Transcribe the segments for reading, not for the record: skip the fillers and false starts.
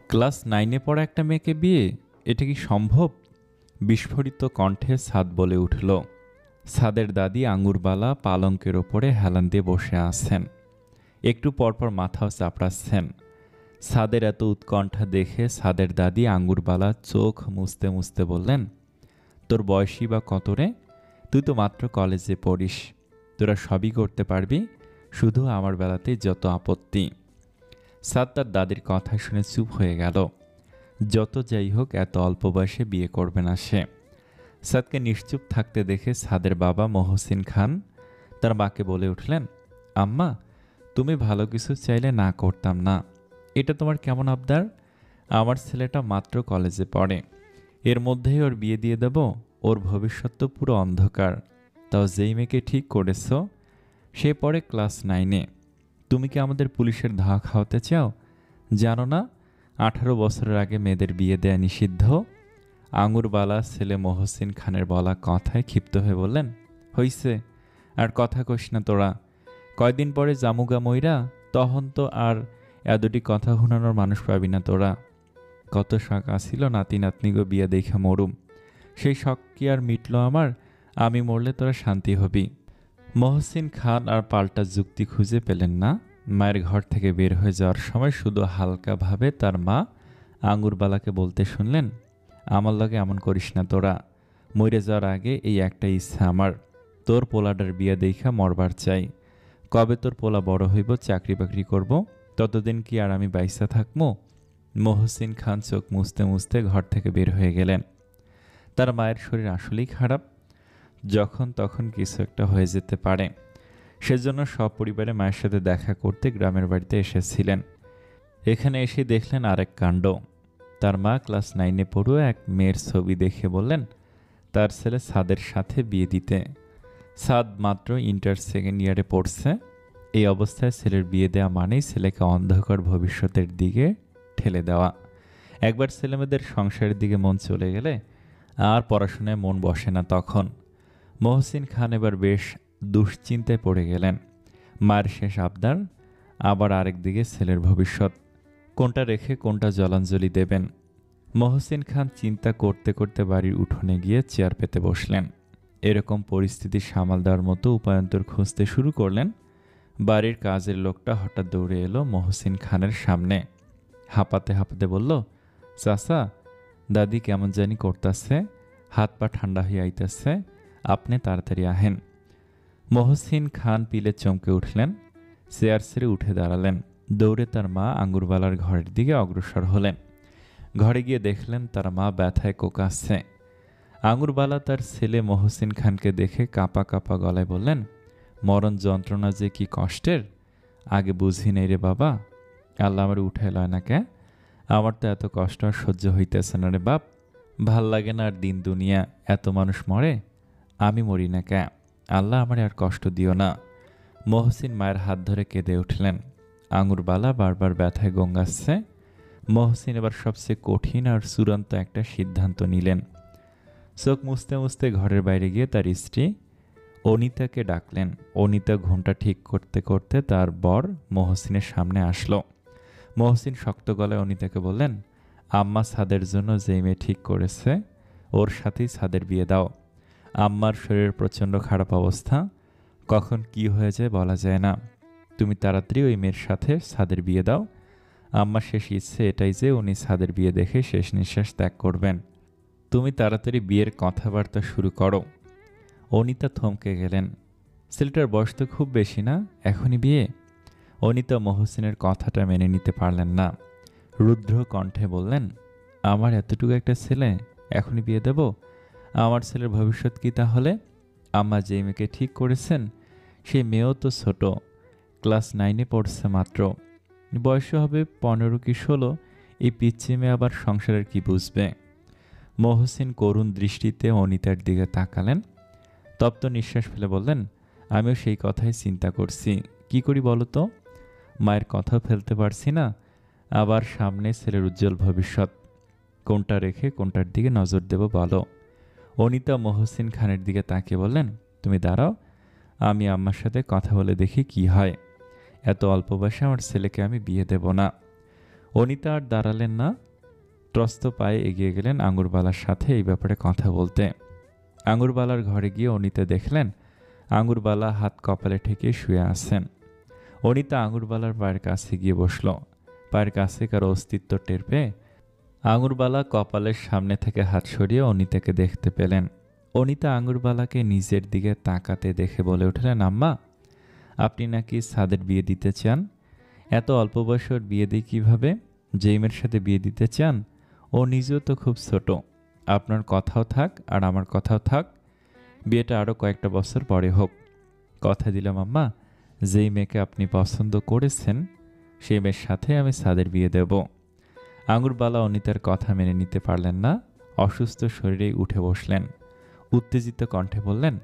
Class 9-এ পড়া একটা মেয়েকে বিয়ে? এটা কি সম্ভব? বিস্ফোরিত কণ্ঠে সাদ বলে উঠল। সাদের দাদি আঙুরবালা পালঙ্কের ওপরে হেলান দিয়ে বসে আছেন। একটু পরপর মাথাও চাপড়াচ্ছেন। সাদের এত উৎকণ্ঠা দেখে সাদের দাদি আঙুরবালা চোখ মুছতে মুছতে বললেন, তোর বয়সই বা কত রে? তুই তো মাত্র কলেজে পড়িস। তোরা সবই করতে পারবি, শুধু আমার বেলাতেই যত আপত্তি। সাদ তার দাদির কথা শুনে চুপ হয়ে গেল। যত যাই হোক, এত অল্প বয়সে বিয়ে করবে না সে। সাদকে নিশ্চুপ থাকতে দেখে সাদের বাবা মহসিন খান তার মাকে বলে উঠলেন, আম্মা, তুমি ভালো কিছু চাইলে না করতাম না। এটা তোমার কেমন আবদার? আমার ছেলেটা মাত্র কলেজে পড়ে, এর মধ্যেই ওর বিয়ে দিয়ে দেব? ওর ভবিষ্যৎ তো পুরো অন্ধকার। তাও যেই মেয়েকে ঠিক করেছ সে পড়ে ক্লাস 9-এ। তুমি কি আমাদের পুলিশের ধাওয়া খাওয়াতে চাও? জানো না 18 বছরের আগে মেয়েদের বিয়ে দেয়া নিষিদ্ধ? আঙুরবালা ছেলে মহসিন খানের বলা কথায় ক্ষিপ্ত হয়ে বললেন, হইছে, আর কথা কইস না তোরা। কয়দিন পরে জামুগা মইরা, তখন তো আর এদুটি কথা শুনানোর মানুষ পাবি না তোরা। কত শখ আসিল নাতি নাতনিগো বিয়া দেখা মরুম, সেই শখ কি আর মিটল আমার? আমি মরলে তোরা শান্তি হবি। মহসিন খান আর পাল্টা যুক্তি খুঁজে পেলেন না। মায়ের ঘর থেকে বের হয়ে যাওয়ার সময় শুধু হালকাভাবে তার মা আঙুরবালাকে বলতে শুনলেন, আমার লগে এমন করিস না তোরা। মরে যাওয়ার আগে এই একটা ইচ্ছা আমার, তোর পোলাডার বিয়া দেখা মরবার চাই। কবে তোর পোলা বড় হইব, চাকরি বাকরি করব, ততদিন কি আর আমি বাইসা থাকবো? মহসিন খান চোখ মুছতে মুছতে ঘর থেকে বের হয়ে গেলেন। তার মায়ের শরীর আসলেই খারাপ, যখন তখন কিছু একটা হয়ে যেতে পারে। সেজন্য সপরিবারে মায়ের সাথে দেখা করতে গ্রামের বাড়িতে এসেছিলেন। এখানে এসে দেখলেন আরেক কাণ্ড। তার মা ক্লাস 9-এ পড়ুয়া এক মেয়ের ছবি দেখে বললেন তার ছেলে সাদের সাথে বিয়ে দিতে। সাদ মাত্র ইন্টার সেকেন্ড ইয়ারে পড়ছে। এই অবস্থায় ছেলের বিয়ে দেওয়া মানেই ছেলেকে অন্ধকার ভবিষ্যতের দিকে ঠেলে দেওয়া। একবার ছেলেমেয়েদের সংসারের দিকে মন চলে গেলে আর পড়াশোনায় মন বসে না তখন। মহসিন খান এবার বেশ দুশ্চিন্তায় পড়ে গেলেন। মায়ের শেষ আবদার, আবার আরেকদিকে ছেলের ভবিষ্যৎ। কোনটা রেখে কোনটা জলাঞ্জলি দেবেন? মহসিন খান চিন্তা করতে করতে বাড়ির উঠোনে গিয়ে চেয়ার পেতে বসলেন। এরকম পরিস্থিতি সামাল দেওয়ার মতো উপায়ন্তর খুঁজতে শুরু করলেন। বাড়ির কাজের লোকটা হঠাৎ দৌড়ে এলো মহসিন খানের সামনে। হাঁপাতে হাঁপাতে বলল, চাচা, দাদি কেমন জানি করতেছে, হাত পা ঠান্ডা হয়ে আইতেছে, আপনি তাড়াতাড়ি আহেন। মহসিন খান পিলে চমকে উঠলেন, চেয়ার ছেড়ে উঠে দাঁড়ালেন। দৌড়ে তার মা আঙ্গুরবালার ঘরের দিকে অগ্রসর হলেন। ঘরে গিয়ে দেখলেন তার মা ব্যথায় কোকাচ্ছে। আঙুরবালা তার ছেলে মহসিন খানকে দেখে কাঁপা কাঁপা গলায় বললেন, মরণ যন্ত্রণা যে কি কষ্টের, আগে বুঝি নেই রে বাবা। আল্লাহ আমার উঠে লয় না কে? আমার তো এত কষ্ট আর সহ্য হইতেছে না রে বাপ। ভাল লাগে না আর দিন দুনিয়া, এত মানুষ মরে, আমি মরি না কে? আল্লাহ আমার আর কষ্ট দিও না। মহসিন মায়ের হাত ধরে কেঁদে উঠলেন। আঙুরবালা বারবার ব্যথায় গঙ্গাচ্ছে। মহসিন এবার সবচেয়ে কঠিন আর চূড়ান্ত একটা সিদ্ধান্ত নিলেন। চোখ মুছতে মুছতে ঘরের বাইরে গিয়ে তার স্ত্রী অনিতাকে ডাকলেন। অনিতা ঘুমটা ঠিক করতে করতে তার বর মহসিনের সামনে আসলো। মহসিন শক্ত গলায় অনিতাকে বললেন, আম্মা ছাদের জন্য যে মেয়ে ঠিক করেছে ওর সাথেই ছাদের বিয়ে দাও। আম্মার শরীরের প্রচণ্ড খারাপ অবস্থা, কখন কি হয়ে যায় বলা যায় না। তুমি তাড়াতাড়ি ওই মেয়ের সাথে ছাদের বিয়ে দাও। আম্মার শেষ ইচ্ছে এটাই যে উনি ছাদের বিয়ে দেখে শেষ নিঃশ্বাস ত্যাগ করবেন। তুমি তাড়াতাড়ি বিয়ের কথাবার্তা শুরু করো। অনিতা থমকে গেলেন। ছেলেটার বয়স তো খুব বেশি না, এখনই বিয়ে? অনিতা মহসিনের কথাটা মেনে নিতে পারলেন না। রুদ্র কণ্ঠে বললেন, আমার এতটুকু একটা ছেলে, এখনই বিয়ে দেব? আমার ছেলের ভবিষ্যৎ কি তাহলে? আম্মা যে মেয়েকে ঠিক করেছেন সেই মেয়েও তো ছোট, ক্লাস 9-এ পড়ছে মাত্র, বয়স হবে 15 কি 16। এই পিচ্ছি মেয়ে আবার সংসারের কি বুঝবে? মহসিন করুণ দৃষ্টিতে অনিতার দিকে তাকালেন। তপ্ত নিঃশ্বাস ফেলে বললেন, আমিও সেই কথাই চিন্তা করছি, কি করি বলো তো? মায়ের কথা ফেলতে পারছি না, আবার সামনে ছেলের উজ্জ্বল ভবিষ্যৎ, কোনটা রেখে কোনটার দিকে নজর দেব বলো? অনিতা মহসিন খানের দিকে তাকিয়ে বললেন, তুমি দাঁড়াও, আমি আম্মার সাথে কথা বলে দেখি কি হয়। এত অল্প বয়সে আমার ছেলেকে আমি বিয়ে দেব না। অনিতা আর দাঁড়ালেন না, ত্রস্ত পায়ে এগিয়ে গেলেন আঙুরবালার সাথে এই ব্যাপারে কথা বলতে। আঙুরবালার ঘরে গিয়ে অনিতা দেখলেন আঙুরবালা হাত কপালে ঠেকিয়ে শুয়ে আছেন। অনিতা আঙুরবালার পায়ের কাছে গিয়ে বসল। পায়ের কাছে কারো অস্তিত্ব টের পেয়ে আঙুরবালা কপালের সামনে থেকে হাত সরিয়ে অনিতাকে দেখতে পেলেন। অনিতা আঙুরবালাকে নিজের দিকে তাকাতে দেখে বলে উঠলেন, আম্মা, আপনি নাকি সাদের বিয়ে দিতে চান? এত অল্প বয়সে ওর বিয়ে দিই কীভাবে? যেই মেয়ের সাথে বিয়ে দিতে চান ও নিজেও তো খুব ছোট। আপনার কথাও থাক আর আমার কথাও থাক, বিয়েটা আরও কয়েকটা বছর পরে হোক। কথা দিলাম আম্মা, যেই মেয়েকে আপনি পছন্দ করেছেন সেই মেয়ের সাথে আমি সাদের বিয়ে দেব। আঙুরবালা অনিতার কথা মেনে নিতে পারলেন না, অসুস্থ শরীরেই উঠে বসলেন। উত্তেজিত কণ্ঠে বললেন,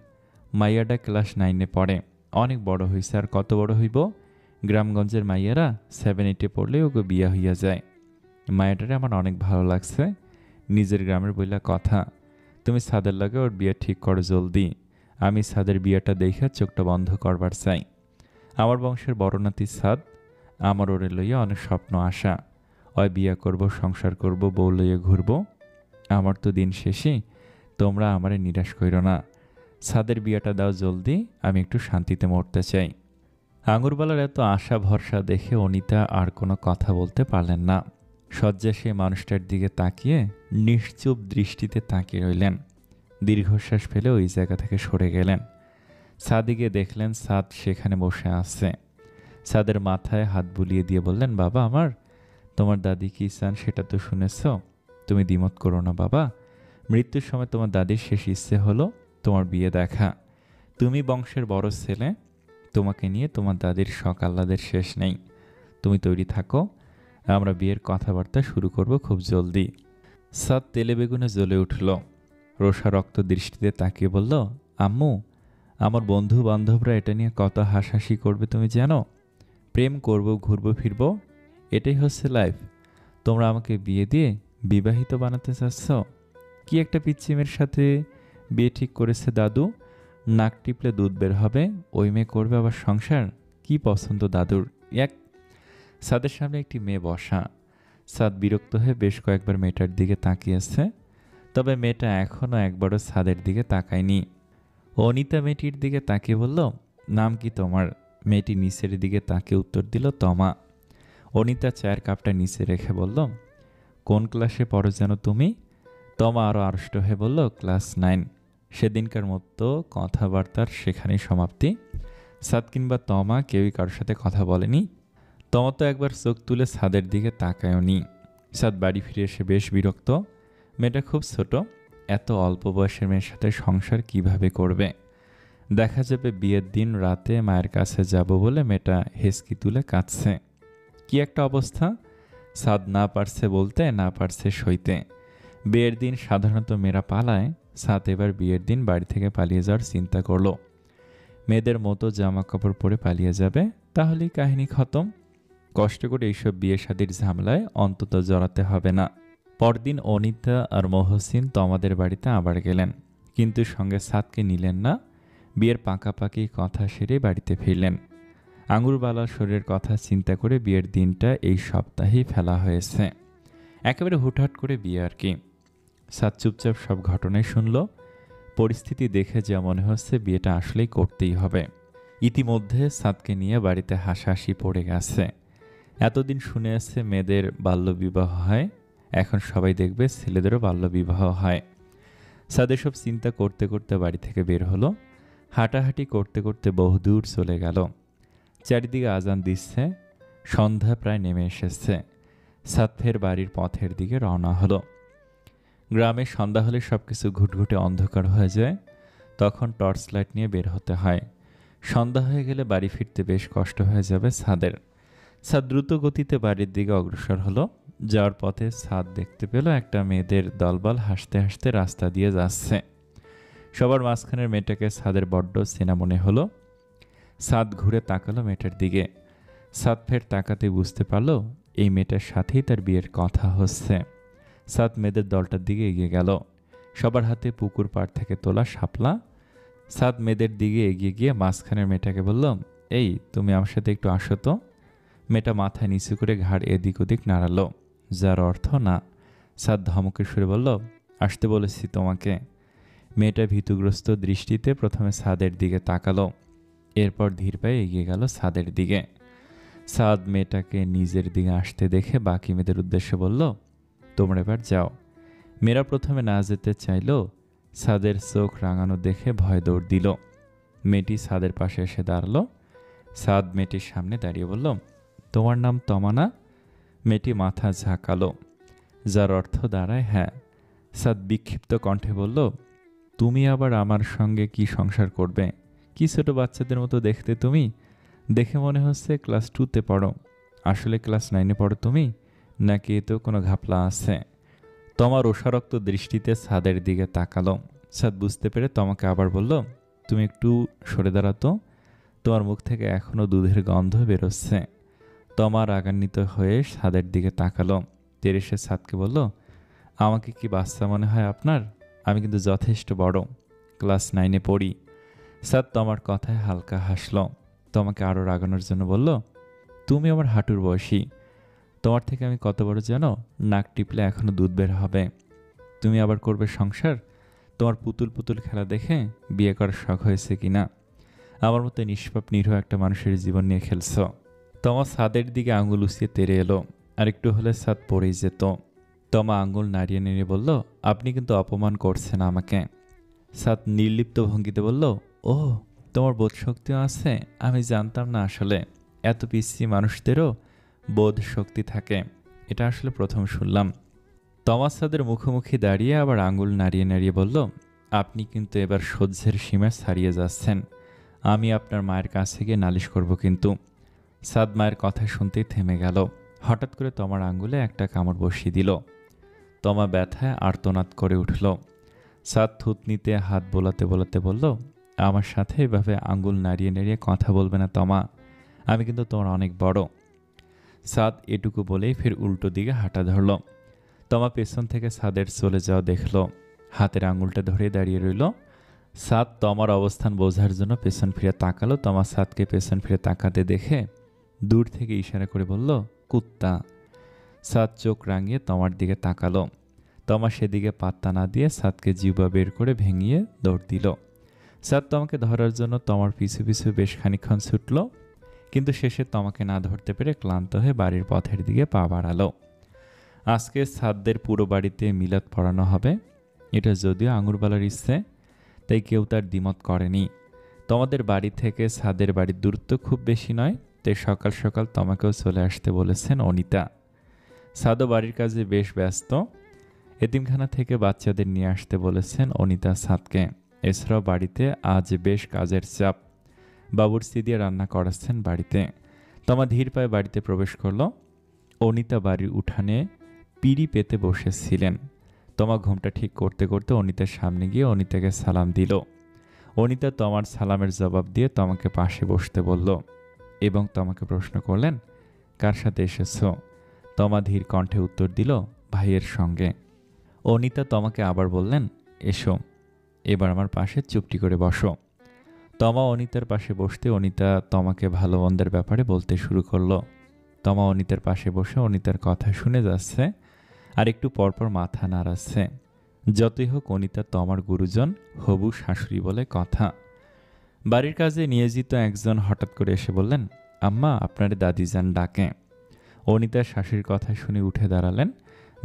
মাইয়াটা ক্লাস 9-এ পড়ে, অনেক বড় হয়েছে। আর কত বড় হইব? গ্রামগঞ্জের মাইয়ারা 7-8-এ পড়লে ওকে বিয়া হইয়া যায়। মায়াটারে আমার অনেক ভালো লাগছে, নিজের গ্রামের বইলা কথা। তুমি সাদের লাগে ওর বিয়ে ঠিক করো জলদি। আমি সাদের বিয়েটা দেখে চোখটা বন্ধ করবার চাই। আমার বংশের বড় নাতি সাদ, আমার ওরে লইয়া অনেক স্বপ্ন আশা। ওই বিয়া করব, সংসার করব, বউ লইয়া ঘুরব। আমার তো দিন শেষই, তোমরা আমারে নিরাশ কইরো না। সাদের বিয়াটা দাও জলদি, আমি একটু শান্তিতে মরতে চাই। আঙুরবালার এত আশা ভরসা দেখে অনিতা আর কোনো কথা বলতে পারলেন না। শয্যায় সেই মানুষটার দিকে তাকিয়ে নিশ্চুপ দৃষ্টিতে তাকিয়ে রইলেন। দীর্ঘশ্বাস ফেলে ওই জায়গা থেকে সরে গেলেন। সাদিকে দেখলেন সাদ সেখানে বসে আছে। সাদের মাথায় হাত বুলিয়ে দিয়ে বললেন, বাবা আমার, তোমার দাদি কি চান সেটা তো শুনেছ। তুমি দ্বিমত করো না বাবা। মৃত্যুর সময় তোমার দাদির শেষ ইচ্ছে হলো তোমার বিয়ে দেখা। তুমি বংশের বড় ছেলে, তোমাকে নিয়ে তোমার দাদির শখ আহ্লাদের শেষ নেই। তুমি তৈরি থাকো, আমরা বিয়ের কথাবার্তা শুরু করব খুব জলদি। সাদ তেলে বেগুনে জ্বলে উঠল। রোষা রক্ত দৃষ্টিতে তাকিয়ে বলল, আম্মু, আমার বন্ধু বান্ধবরা এটা নিয়ে কত হাসাহাসি করবে তুমি জানো? প্রেম করব, ঘুরবো ফিরবো, এটাই হচ্ছে লাইফ। তোমরা আমাকে বিয়ে দিয়ে বিবাহিত বানাতে চাচ্ছ? কি একটা পিচ্চিমের সাথে বিয়ে ঠিক করেছে দাদু, নাক টিপলে দুধ বের হবে, ওই মেয়ে করবে আবার সংসার। কি পছন্দ দাদুর? এক সাদের সামনে একটি মেয়ে বসা। সাদ বিরক্ত হয়ে বেশ কয়েকবার মেয়েটার দিকে তাকিয়েছে, তবে মেয়েটা এখনও একবারও সাদের দিকে তাকায়নি। অনিতা মেয়েটির দিকে তাকিয়ে বলল, নাম কি তোমার? মেয়েটি নিচের দিকে তাকিয়ে উত্তর দিল, তমা। অনিতা চায়ের কাপটা নিচে রেখে বলল, কোন ক্লাসে পড়ো যেন তুমি? তমা আরও আড়ষ্ট হয়ে বলল, ক্লাস 9। সেদিনকার মতো কথাবার্তার সেখানেই সমাপ্তি। সাদ কিংবা তমা কেউই কারোর সাথে কথা বলেনি। তমা তো একবার চোখ তুলে সাদের দিকে তাকায়নি। সাদ বাড়ি ফিরে এসে বেশ বিরক্ত। মেয়েটা খুব ছোট, এত অল্প বয়সের মেয়ের সাথে সংসার কিভাবে করবে? দেখা যাবে বিয়ের দিন রাতে মায়ের কাছে যাব বলে মেয়েটা হেসকি তুলে কাঁদছে। কি একটা অবস্থা! সাদ না পারছে বলতে, না পারছে সইতে। বিয়ের দিন সাধারণত মেয়েরা পালায়, সাদ এবার বিয়ের দিন বাড়ি থেকে পালিয়ে যাওয়ার চিন্তা করলো। মেয়েদের মতো জামা কাপড় পরে পালিয়ে যাবে, তাহলেই কাহিনী খতম। কষ্ট করে এইসব বিয়ে শাদির ঝামেলায় অন্তত জড়াতে হবে না। পরদিন অনিতা আর মহসিন তমাদের বাড়িতে আবার গেলেন, কিন্তু সঙ্গে সাদকে নিলেন না। বিয়ের পাকাপাকি কথা সেরে বাড়িতে ফিরলেন। আঙুরবালার শরীরের কথা চিন্তা করে বিয়ের দিনটা এই সপ্তাহেই ফেলা হয়েছে। একেবারে হুটহাট করে বিয়ে আর কি। সাদ চুপচাপ সব ঘটনাই শুনল। পরিস্থিতি দেখে যা মনে হচ্ছে বিয়েটা আসলেই করতেই হবে। ইতিমধ্যে সাদকে নিয়ে বাড়িতে হাসাহাসি পড়ে গেছে। এতদিন শুনে আসছে মেয়েদের বাল্যবিবাহ হয়, এখন সবাই দেখবে ছেলেদেরও বাল্যবিবাহ হয়। সাদ এসব চিন্তা করতে করতে বাড়ি থেকে বের হলো। হাঁটাহাঁটি করতে করতে বহুদূর চলে গেল। চারিদিকে আজান দিচ্ছে, সন্ধ্যা প্রায় নেমে এসেছে। সাদ ফের বাড়ির পথের দিকে রওনা হলো। গ্রামে সন্ধ্যা হলে সব কিছু ঘুটঘুটে অন্ধকার হয়ে যায়, তখন টর্চ লাইট নিয়ে বের হতে হয়। সন্ধ্যা হয়ে গেলে বাড়ি ফিরতে বেশ কষ্ট হয়ে যাবে সাদের। সাদ দ্রুত গতিতে বাড়ির দিকে অগ্রসর হলো। যাওয়ার পথে সাদ দেখতে পেল একটা মেয়েদের দলবল হাসতে হাসতে রাস্তা দিয়ে যাচ্ছে। সবার মাঝখানের মেয়েটাকে সাদের বড্ড চেনা মনে হলো। সাদ ঘুরে তাকালো মেয়েটার দিকে। সাদ ফের তাকাতে বুঝতে পারল এই মেয়েটার সাথেই তার বিয়ের কথা হচ্ছে। সাদ মেয়েদের দলটার দিকে এগিয়ে গেল। সবার হাতে পুকুর পাড় থেকে তোলা শাপলা। সাদ মেয়েদের দিকে এগিয়ে গিয়ে মাঝখানের মেয়েটাকে বলল, এই তুমি আমার সাথে একটু আসো তো। মেয়েটা মাথা নিচু করে ঘাড় এদিক ওদিক নাড়ালো, যার অর্থ না। সাদ ধমকের সুরে বলল, আসতে বলেছি তোমাকে। মেয়েটা ভীতুগ্রস্ত দৃষ্টিতে প্রথমে সাদের দিকে তাকালো, এরপর ধীর পায়ে এগিয়ে গেল সাদের দিকে। সাদ মেয়েটাকে নিজের দিকে আসতে দেখে বাকি মেয়েদের উদ্দেশ্যে বলল, তোমরা এবার যাও। মেয়েরা প্রথমে না যেতে চাইল। সাদের চোখ রাঙানো দেখে ভয় দৌড় দিল। মেয়েটি সাদের পাশে এসে দাঁড়ালো। সাদ মেয়েটির সামনে দাঁড়িয়ে বলল, তোমার নাম তমা না? মেয়েটি মাথা ঝাঁকালো, যার অর্থ দাঁড়ায় হ্যাঁ। সাদ বিক্ষিপ্ত কণ্ঠে বলল, তুমি আবার আমার সঙ্গে কি সংসার করবে? কি ছোট বাচ্চাদের মতো দেখতে তুমি? দেখে মনে হচ্ছে ক্লাস 2তে পড়ো। আসলে ক্লাস 9-এ পড়ো তুমি, নাকি এতেও কোনো ঘাপলা আছে? তমা রোষারক্ত দৃষ্টিতে সাদের দিকে তাকালো। সাদ বুঝতে পেরে তোমাকে আবার বলল, তুমি একটু সরে দাঁড়াতো, তোমার মুখ থেকে এখনো দুধের গন্ধ বেরোচ্ছে। তমা রাগান্বিত হয়ে সাদের দিকে তাকালো। তেরে সে সাদকে বলল, আমাকে কি বাচ্চা মনে হয় আপনার? আমি কিন্তু যথেষ্ট বড়, ক্লাস 9-এ পড়ি। সাদ তোমার কথায় হালকা হাসল। তোমাকে আরও রাগানোর জন্য বলল, তুমি আমার হাঁটুর বয়সী। তোমার থেকে আমি কত বড় জানো? নাক টিপলে এখনো দুধ বের হবে। তুমি আবার করবে সংসার? তোমার পুতুল পুতুল খেলা দেখে বিয়ে করার শখ হয়েছে কিনা? আমার মতো নিষ্পাপ নিরীহ একটা মানুষের জীবন নিয়ে খেলছ। তমা সাদের দিকে আঙুল উঁচিয়ে তেড়ে এলো, আর একটু হলে সাদ পড়েই যেত। তমা আঙুল নাড়িয়ে নাড়িয়ে বলল, আপনি কিন্তু অপমান করছেন আমাকে। সাদ নির্লিপ্ত ভঙ্গিতে বলল, ও, তোমার বোধশক্তিও আছে? আমি জানতাম না আসলে এত পিচ্ছি মানুষদেরও বোধ শক্তি থাকে। এটা আসলে প্রথম শুনলাম। তমা সাদের মুখোমুখি দাঁড়িয়ে আবার আঙুল নাড়িয়ে নাড়িয়ে বলল, আপনি কিন্তু এবার সহ্যের সীমা ছাড়িয়ে যাচ্ছেন। আমি আপনার মায়ের কাছে গিয়ে নালিশ করব কিন্তু। সাদ মায়ের কথা শুনতেই থেমে গেল। হঠাৎ করে তমার আঙুলে একটা কামড় বসিয়ে দিল। তমা ব্যথায় আর্তনাদ করে উঠল। সাদ থুতনিতে হাত বোলাতে বোলাতে বলল, আমার সাথে এভাবে আঙুল নাড়িয়ে নাড়িয়ে কথা বলবে না তমা, আমি কিন্তু তোমার অনেক বড়। সাদ এটুকু বলেই ফের উল্টো দিকে হাঁটা ধরল। তমা পেছন থেকে সাদের চলে যাওয়া দেখল, হাতের আঙুলটা ধরে দাঁড়িয়ে রইল। সাদ তমার অবস্থান বোঝার জন্য পেছন ফিরে তাকালো। তমা সাদকে পেছন ফিরে তাকাতে দেখে দূর থেকে ইশারা করে বলল, কুত্তা। সাদ চোখ রাঙিয়ে তমার দিকে তাকালো। তমা সেদিকে পাত্তা না দিয়ে সাদকে জিহ্বা বের করে ভেঙিয়ে দৌড় দিল। সাদ তমাকে ধরার জন্য তমার পিছু পিছু বেশ খানিকক্ষণ ছুটল, কিন্তু শেষে তমাকে না ধরতে পেরে ক্লান্ত হয়ে বাড়ির পথের দিকে পা বাড়ালো। আজকে সাদদের পুরো বাড়িতে মিলাদ পড়ানো হবে। এটা যদিও আঙুরবালার ইচ্ছে, তাই কেউ তার দ্বিমত করেনি। তোমাদের বাড়ি থেকে সাদের বাড়ির দূরত্ব খুব বেশি নয়, তাই সকাল সকাল তোমাকেও চলে আসতে বলেছেন অনিতা। সাদও বাড়ির কাজে বেশ ব্যস্ত। এতিমখানা থেকে বাচ্চাদের নিয়ে আসতে বলেছেন অনিতা সাদকে। এছাড়াও বাড়িতে আজ বেশ কাজের চাপ। বাবুর্চি দিয়ে রান্না করাচ্ছেন বাড়িতে। তমা ধীর পায়ে বাড়িতে প্রবেশ করল। অনিতা বাড়ির উঠানে পিঁড়ি পেতে বসেছিলেন। তমা ঘুমটা ঠিক করতে করতে অনিতার সামনে গিয়ে অনিতাকে সালাম দিল। অনিতা তমার সালামের জবাব দিয়ে তমাকে পাশে বসতে বলল এবং তমাকে প্রশ্ন করলেন, কার সাথে এসেছ? তমা ধীর কণ্ঠে উত্তর দিল, ভাইয়ের সঙ্গে। অনিতা তমাকে আবার বললেন, এসো, এবার আমার পাশে চুপটি করে বসো। তমা অনিতার পাশে বসতে অনিতা তমাকে ভালো মন্দের ব্যাপারে বলতে শুরু করলো। তমা অনিতার পাশে বসে অনিতার কথা শুনে যাচ্ছে আর একটু পরপর মাথা নাড়াচ্ছে। যতই হোক অনিতা তমার গুরুজন, হবু শাশুড়ি বলে কথা। বাড়ির কাজে নিয়োজিত একজন হঠাৎ করে এসে বললেন, আম্মা, আপনার দাদিজান ডাকে। অনিতার শাশুড়ির কথা শুনে উঠে দাঁড়ালেন,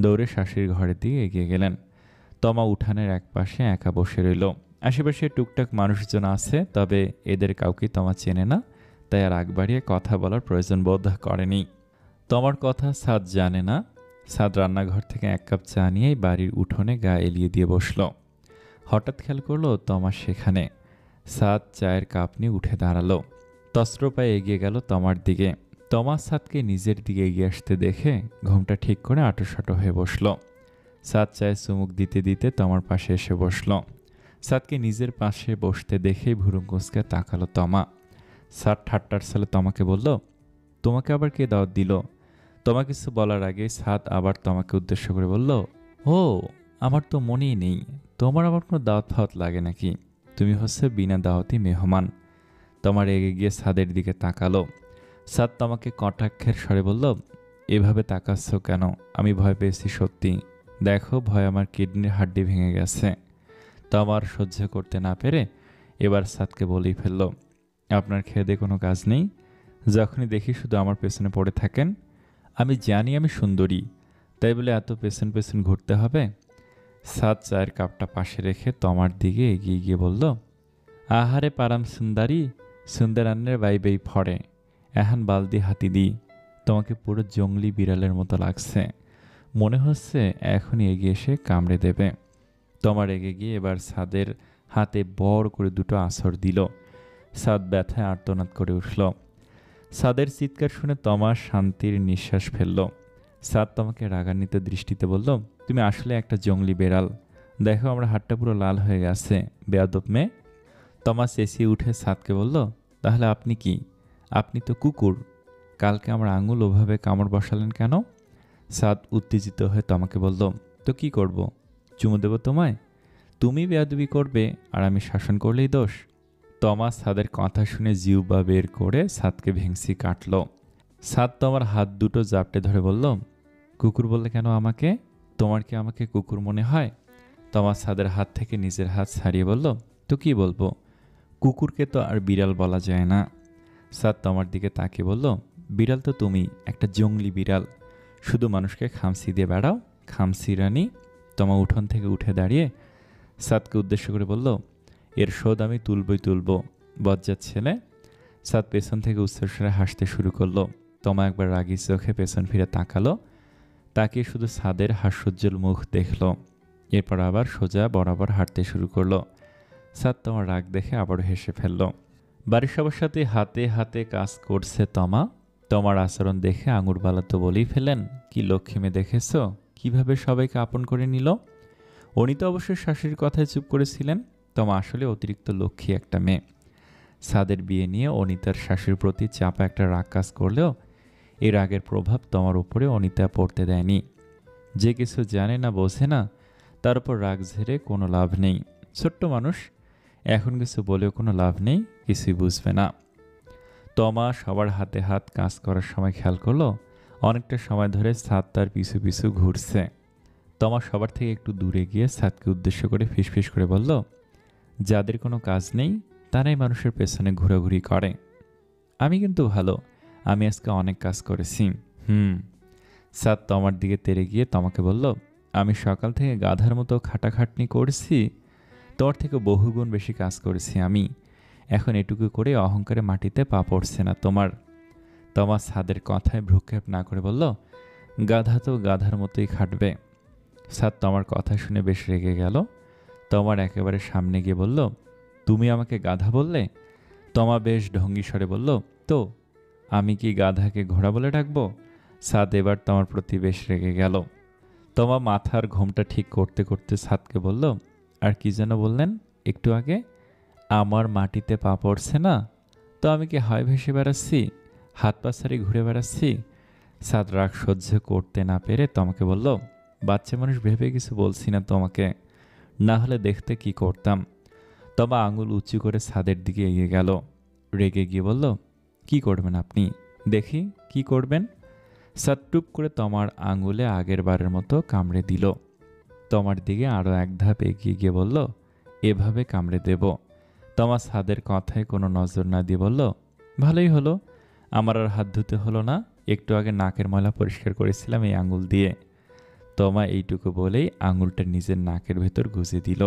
দৌড়ে শাশুড়ির ঘরের দিকে এগিয়ে গেলেন। তমা উঠানের এক পাশে একা বসে রইল। আশেপাশে টুকটাক মানুষজন আছে, তবে এদের কাউকে তমা চেনে না, তাই আর আগ বাড়িয়ে কথা বলার প্রয়োজন বোধ করেনি। তমার কথা সাদ জানে না। সাদ রান্নাঘর থেকে এক কাপ চা নিয়েই বাড়ির উঠোনে গা এলিয়ে দিয়ে বসল। হঠাৎ খেয়াল করলো তমা সেখানে। সাদ চায়ের কাপ নিয়ে উঠে দাঁড়ালো, তস্ত্র পায়ে এগিয়ে গেল তমার দিকে। তমা সাদকে নিজের দিকে এগিয়ে আসতে দেখে ঘুমটা ঠিক করে আঁটোসাঁটো হয়ে বসল। সাদ চায়ে চুমুক দিতে দিতে তমার পাশে এসে বসল। সাদকে নিজের পাশে বসতে দেখেই ভুরু কুঁচকে তাকালো তমা। সাদ ঠাট্টার সালে তমাকে বলল, তোমাকে আবার কে দাওয়াত দিল? তোমা কিছু বলার আগে সাদ আবার তমাকে উদ্দেশ্য করে বলল, ও, আমার তো মনেই নেই। তোমার আবার কোনো দাওয়াত ফাওয়াত লাগে নাকি? তুমি হচ্ছে বিনা দাওয়াতি মেহমান। তোমার এগিয়ে গিয়ে সাদের দিকে তাকালো। সাদ তোমাকে কটাক্ষের স্বরে বলল, এভাবে তাকাচ্ছ কেন? আমি ভয় পেয়েছি সত্যি। দেখো, ভয় আমার কিডনির হাড্ডি ভেঙে গেছে। তোমার সহ্য করতে না পেরে এবার সাদকে বলেই ফেলল, আপনার খেয়ে কোনো কাজ নেই? যখনই দেখি শুধু আমার পেছনে পড়ে থাকেন। আমি জানি আমি সুন্দরী, তাই বলে এত পেছন পেছন ঘুরতে হবে? সাদ চায়ের কাপটা পাশে রেখে তোমার দিকে এগিয়ে গিয়ে বলল, আহারে পারাম সুন্দরী, সুন্দরান্নের বাই বাই ফড়ে। এহান বালদি হাতি দি। তোমাকে পুরো জঙ্গলি বিড়ালের মতো লাগছে। মনে হচ্ছে এখনই এগিয়ে এসে কামড়ে দেবে। তোমার রেগে গিয়ে এবার সাদের হাতে বড় করে দুটো আছর দিল। সাদ ব্যথায় আর্তনাদ করে উঠল। সাদের চিৎকার শুনে তমা শান্তির নিঃশ্বাস ফেলল। সাদ তোমাকে রাগান্বিত দৃষ্টিতে বলল, তুমি আসলে একটা জঙ্গলি বেড়াল। দেখো, আমার হাতটা পুরো লাল হয়ে গেছে। বেয়াদব মেয়ে। তমা চেঁচিয়ে উঠে সাদকে বলল, তাহলে আপনি কি? আপনি তো কুকুর। কালকে আমার আঙুল ওভাবে কামড় বসালেন কেন? সাদ উত্তেজিত হয়ে তমাকে বলল, তো কি করব? চুমু দেব তোমায়? তুমি বেয়াদবি করবে আর আমি শাসন করলেই দোষ? তমা সাদের কথা শুনে জিহ্বা বের করে সাদকে ভেংসি কাটল। সাদ তোমার হাত দুটো জাপটে ধরে বলল, কুকুর বললে কেন আমাকে? তোমার কি আমাকে কুকুর মনে হয়? তমা সাদের হাত থেকে নিজের হাত ছাড়িয়ে বলল, তো কি বলবো? কুকুরকে তো আর বিড়াল বলা যায় না। সাদ তোমার দিকে তাকিয়ে বলল, বিড়াল তো তুমি, একটা জঙ্গলি বিড়াল। শুধু মানুষকে খামসি দিয়ে বেড়াও, খামসি রানী। তমা উঠোন থেকে উঠে দাঁড়িয়ে সাদকে উদ্দেশ্য করে বলল, এর শোধ আমি তুলব। বজ্জাত ছেলে। সাদ পেছন থেকে উচ্চস্বরে হাসতে শুরু করলো। তমা একবার রাগী চোখে পেছন ফিরে তাকালো। তাকিয়ে শুধু সাদের হাস্যোজ্জ্বল মুখ দেখল। এরপর আবার সোজা বরাবর হাঁটতে শুরু করলো। সাদ তোমার রাগ দেখে আবারও হেসে ফেলল। বাড়ির সবার সাথে হাতে হাতে কাজ করছে তমা। তোমার আচরণ দেখে আঙুরবালা তো বলেই ফেলেন, কি লক্ষ্মী মেয়ে দেখেছ, কিভাবে সবাইকে আপন করে নিল। অনিতা অবশ্যই শাশুড়ির কথায় চুপ করেছিলেন। তমা আসলে অতিরিক্ত লক্ষ্মী একটা মেয়ে। সাদের বিয়ে নিয়ে অনিতার শাশুড়ির প্রতি চাপা একটা রাগ কাজ করলেও এই রাগের প্রভাব তোমার উপরে অনিতা পড়তে দেয়নি। যে কিছু জানে না, বোঝে না, তার উপর রাগ ঝেড়ে কোনো লাভ নেই। ছোট্ট মানুষ, এখন কিছু বলেও কোনো লাভ নেই, কিছুই বুঝবে না। তমা সবার হাতে হাত কাজ করার সময় খেয়াল করলো অনেকটা সময় ধরে সাদ তার পিছু পিছু ঘুরছে। তমা সবার থেকে একটু দূরে গিয়ে সাদকে উদ্দেশ্য করে ফিসফিস করে বলল, যাদের কোনো কাজ নেই তারাই মানুষের পেছনে ঘোরাঘুরি করে। আমি কিন্তু ভালো, আমি আজকে অনেক কাজ করেছি। সাদ তমার দিকে তেড়ে গিয়ে তমাকে বলল, আমি সকাল থেকে গাধার মতো খাটাখাটনি করছি, তোর থেকে বহুগুণ বেশি কাজ করেছি আমি। এখন এটুকু করে অহংকারে মাটিতে পা পড়ছে না তোমার। তমা সাদের কথায় ভ্রুক্ষেপ না করে বলল, গাধা তো গাধার মতোই খাটবে। সাদ তোমার কথা শুনে বেশ রেগে গেল। তোমার একেবারে সামনে গিয়ে বলল, তুমি আমাকে গাধা বললে? তমা বেশ ঢঙ্গি স্বরে বলল, তো আমি কি গাধাকে ঘোড়া বলে ডাকবো? সাদ এবার তোমার প্রতি বেশ রেগে গেল। তমা মাথার ঘোমটা ঠিক করতে করতে সাদকে বলল, আর কি যেন বললেন একটু আগে? আমার মাটিতে পা পড়ছে না? তো আমি কি হাওয়ায় ভেসে বেড়াচ্ছি, হাত পা ছাড়ি ঘুরে বেড়াচ্ছি? সাদ রাগ সহ্য করতে না পেরে তোমাকে বলল, বাচ্চা মানুষ ভেবে কিছু বলছি না তোমাকে, না হলে দেখতে কি করতাম। তমা আঙুল উঁচু করে সাদের দিকে এগিয়ে গেল। রেগে গিয়ে বলল, কি করবেন আপনি? দেখি কি করবেন। সাদ টুপ করে তমার আঙুলে আগের বারের মতো কামড়ে দিল। তমার দিকে আরও এক ধাপ এগিয়ে গিয়ে বলল, এভাবে কামড়ে দেব। তমা সাদের কথায় কোনো নজর না দিয়ে বলল, ভালোই হলো, আমার আর হাত ধুতে হলো না, একটু আগে নাকের ময়লা পরিষ্কার করেছিলাম এই আঙুল দিয়ে। তমা এইটুকু বলেই আঙুলটা নিজের নাকের ভেতর গুজে দিল।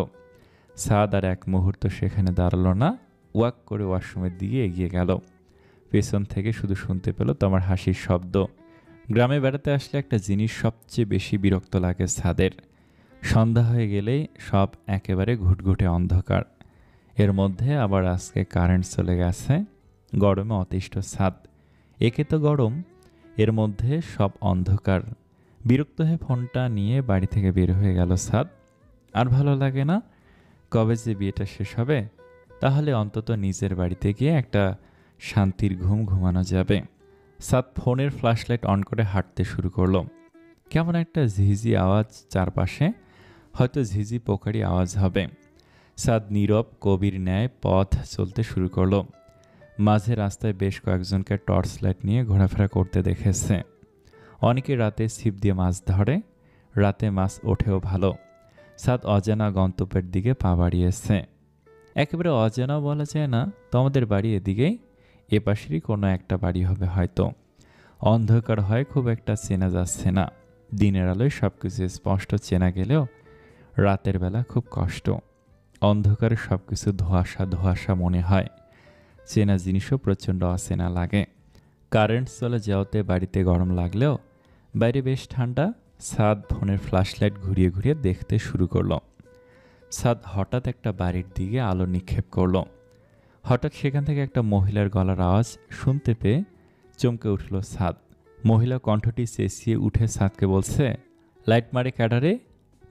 সাদ আর এক মুহূর্ত সেখানে দাঁড়ালো না, ওয়াক করে ওয়াশরুমের দিকে এগিয়ে গেল। পেছন থেকে শুধু শুনতে পেল তোমার হাসির শব্দ। গ্রামে বেড়াতে আসলে একটা জিনিস সবচেয়ে বেশি বিরক্ত লাগে সাদের, সন্ধ্যা হয়ে গেলেই সব একেবারে ঘুটঘুটে অন্ধকার। এর মধ্যে আবার আজকে কারেন্ট চলে গেছে। গরমে অতিষ্ঠ সাদ, একে তো গরম, এর মধ্যে সব অন্ধকার। বিরক্ত হয়ে ফোনটা নিয়ে বাড়ি থেকে বের হয়ে গেল সাদ। আর ভালো লাগে না। কবে যে বিয়েটা শেষ হবে, তাহলে অন্তত নিজের বাড়িতে গিয়ে একটা শান্তির ঘুম ঘুমানো যাবে। সাদ ফোনের ফ্ল্যাশলাইট অন করে হাঁটতে শুরু করলো। কেমন একটা ঝিঝি আওয়াজ চারপাশে, হয়তো ঝিঝি পোকারি আওয়াজ হবে। সাদ নীরব কবির ন্যায় পথ চলতে শুরু করলো। মাঝে রাস্তায় বেশ কয়েকজনকে টর্চ লাইট নিয়ে ঘোরাফেরা করতে দেখেছে। অনেকে রাতে ছিপ দিয়ে মাছ ধরে, রাতে মাছ ওঠেও ভালো। সাদ অজানা গন্তব্যের দিকে পা বাড়িয়েছে। একেবারে অজানাও বলা যায় না, তো আমাদের বাড়ি এদিকেই, এপাশেরই কোনো একটা বাড়ি হবে হয়তো। অন্ধকার হয়, খুব একটা চেনা যাচ্ছে না। দিনের আলোয় সব কিছু স্পষ্ট চেনা গেলেও রাতের বেলা খুব কষ্ট। অন্ধকারে সব কিছু ধোঁয়াশা ধোঁয়াশা মনে হয়, চেনা জিনিসও প্রচণ্ড অচেনা লাগে। কারেন্ট চলে যাওয়াতে বাড়িতে গরম লাগলেও বাইরে বেশ ঠান্ডা। সাদ ফোনের ফ্ল্যাশলাইট ঘুরিয়ে ঘুরিয়ে দেখতে শুরু করলো। সাদ হঠাৎ একটা বাড়ির দিকে আলো নিক্ষেপ করলো। হঠাৎ সেখান থেকে একটা মহিলার গলার আওয়াজ শুনতে পেয়ে চমকে উঠল সাদ। মহিলা কণ্ঠটি চেঁচিয়ে উঠে সাদকে বলছে, লাইট মারে ক্যাডারে?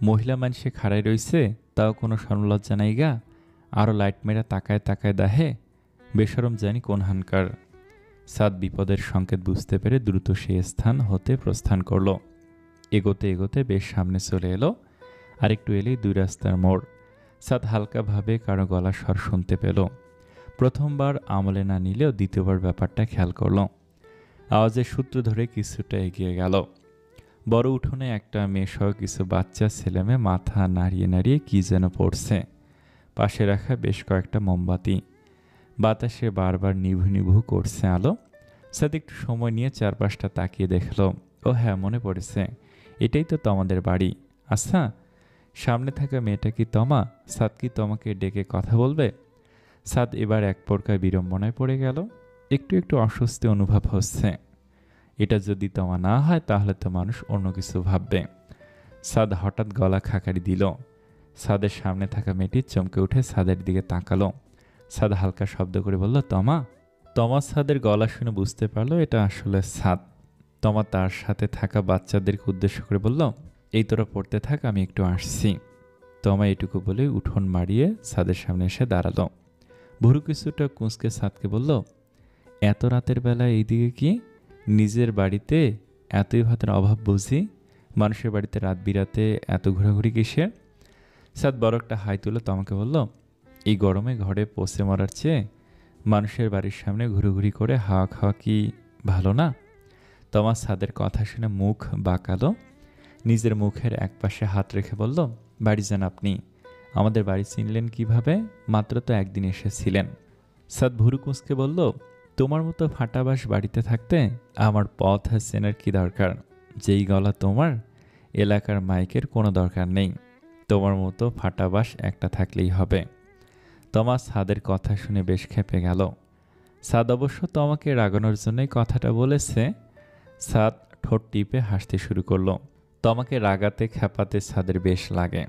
মহিলা মানুষে খাড়াই রইছে, তাও কোনো সরমলজ্জা নাই গা। আরও লাইট মেরা তাকায় তাকায় দাহে, বেশরম জানি কোন হানকার। সাদ বিপদের সংকেত বুঝতে পেরে দ্রুত সেই স্থান হতে প্রস্থান করল। এগোতে এগোতে বেশ সামনে চলে এলো। আরেকটু এলেই 2 রাস্তার মোড়। সাদ হালকাভাবে কারো গলা স্বর শুনতে পেল। প্রথমবার আমলে না নিলেও দ্বিতীয়বার ব্যাপারটা খেয়াল করল। আওয়াজের সূত্র ধরে কিছুটা এগিয়ে গেল। বড় উঠোনে একটা মেয়েসহ কিছু বাচ্চা ছেলেমেয়ে মাথা নাড়িয়ে নাড়িয়ে কি যেন পড়ছে। পাশে রাখা বেশ কয়েকটা মোমবাতি, বাতাসে বারবার নিভু নিভু করছে আলো। সাদ একটু সময় নিয়ে চারপাশটা তাকিয়ে দেখল। ও হ্যাঁ, মনে পড়েছে, এটাই তো তোমাদের বাড়ি। আচ্ছা, সামনে থাকা মেয়েটা কি তমা? সাদ কি তোমাকে ডেকে কথা বলবে? সাদ এবার এক প্রকার বিড়ম্বনায় পড়ে গেল। একটু একটু অস্বস্তি অনুভব হচ্ছে। এটা যদি তমা না হয় তাহলে তো মানুষ অন্য কিছু ভাববে। সাদ হঠাৎ গলা খাকারি দিল। সাদের সামনে থাকা মেয়েটি চমকে উঠে সাদের দিকে তাকালো। সাদ হালকা শব্দ করে বলল, তমা। তমা সাদের গলা শুনে বুঝতে পারলো এটা আসলে সাদ। তমা তার সাথে থাকা বাচ্চাদেরকে উদ্দেশ্য করে বলল, এই তোরা পড়তে থাক, আমি একটু আসছি। তমা এটুকু বলে উঠোন মারিয়ে সাদের সামনে এসে দাঁড়ালো। ভুরু কিছুটা কুঁচকে সাদকে বলল, এত রাতের বেলা এইদিকে কি? নিজের বাড়িতে এতই ভাতের অভাব বুঝি, মানুষের বাড়িতে রাত বিরাতে এত ঘোরাঘুরি কিসের? সাদ বড় একটা হাই তুলে তমাকে বলল, এই গরমে ঘরে পচে মরার চেয়ে মানুষের বাড়ির সামনে ঘুরোঘুরি করে হাওয়া খাওয়া কি ভালো না? তমা সাদের কথা শুনে মুখ বাঁকালো। নিজের মুখের একপাশে হাত রেখে বলল, বাড়ি যান আপনি, আমাদের বাড়ি চিনলেন কিভাবে? মাত্র তো একদিন এসেছিলেন। সাদ ভুরু কুঁচকে বলল, তোমার মতো ফাটাবাস বাড়িতে থাকতে আমার পথ চেনার কি দরকার? যেই গলা তোমার, এলাকার মাইকের কোনো দরকার নেই। তোমার মতো ফাটাবাস একটা থাকলেই হবে। তমা সাদের কথা শুনে বেশ ক্ষেপে গেল। সাদ অবশ্য তমাকে রাগানোর জন্যই কথাটা বলেছে। সাদ ঠোঁট টিপে হাসতে শুরু করলো। তমাকে রাগাতে খেপাতে সাদের বেশ লাগে।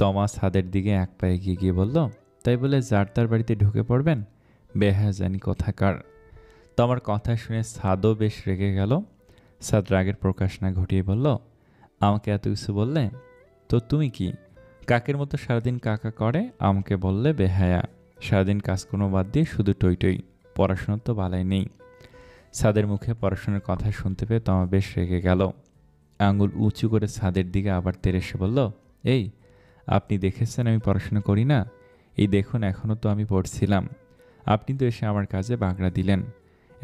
তমা সাদের দিকে এক পা এগিয়ে গিয়ে বলল, তাই বলে যার তার বাড়িতে ঢুকে পড়বেন? বেহা জানি কোথাকার। তমার কথা শুনে সাদও বেশ রেগে গেল। সাদ রাগের প্রকাশ না ঘটিয়ে বলল, আমাকে এত কিছু বললে তো তুমি কি কাকের মতো সারাদিন কাকা করে? আমাকে বললে বেহায়া। সারাদিন কাজ কোনো বাদ দিয়ে শুধু টই টই, পড়াশোনার তো বালাই নেই। সাদের মুখে পড়াশোনার কথা শুনতে পেয়ে তমা বেশ রেগে গেল। আঙুল উঁচু করে সাদের দিকে আবার তেড়ে এসে বলল, এই আপনি দেখেছেন আমি পড়াশোনা করি না? এই দেখুন, এখনও তো আমি পড়ছিলাম। আপনি তো এসে আমার কাজে বাগড়া দিলেন,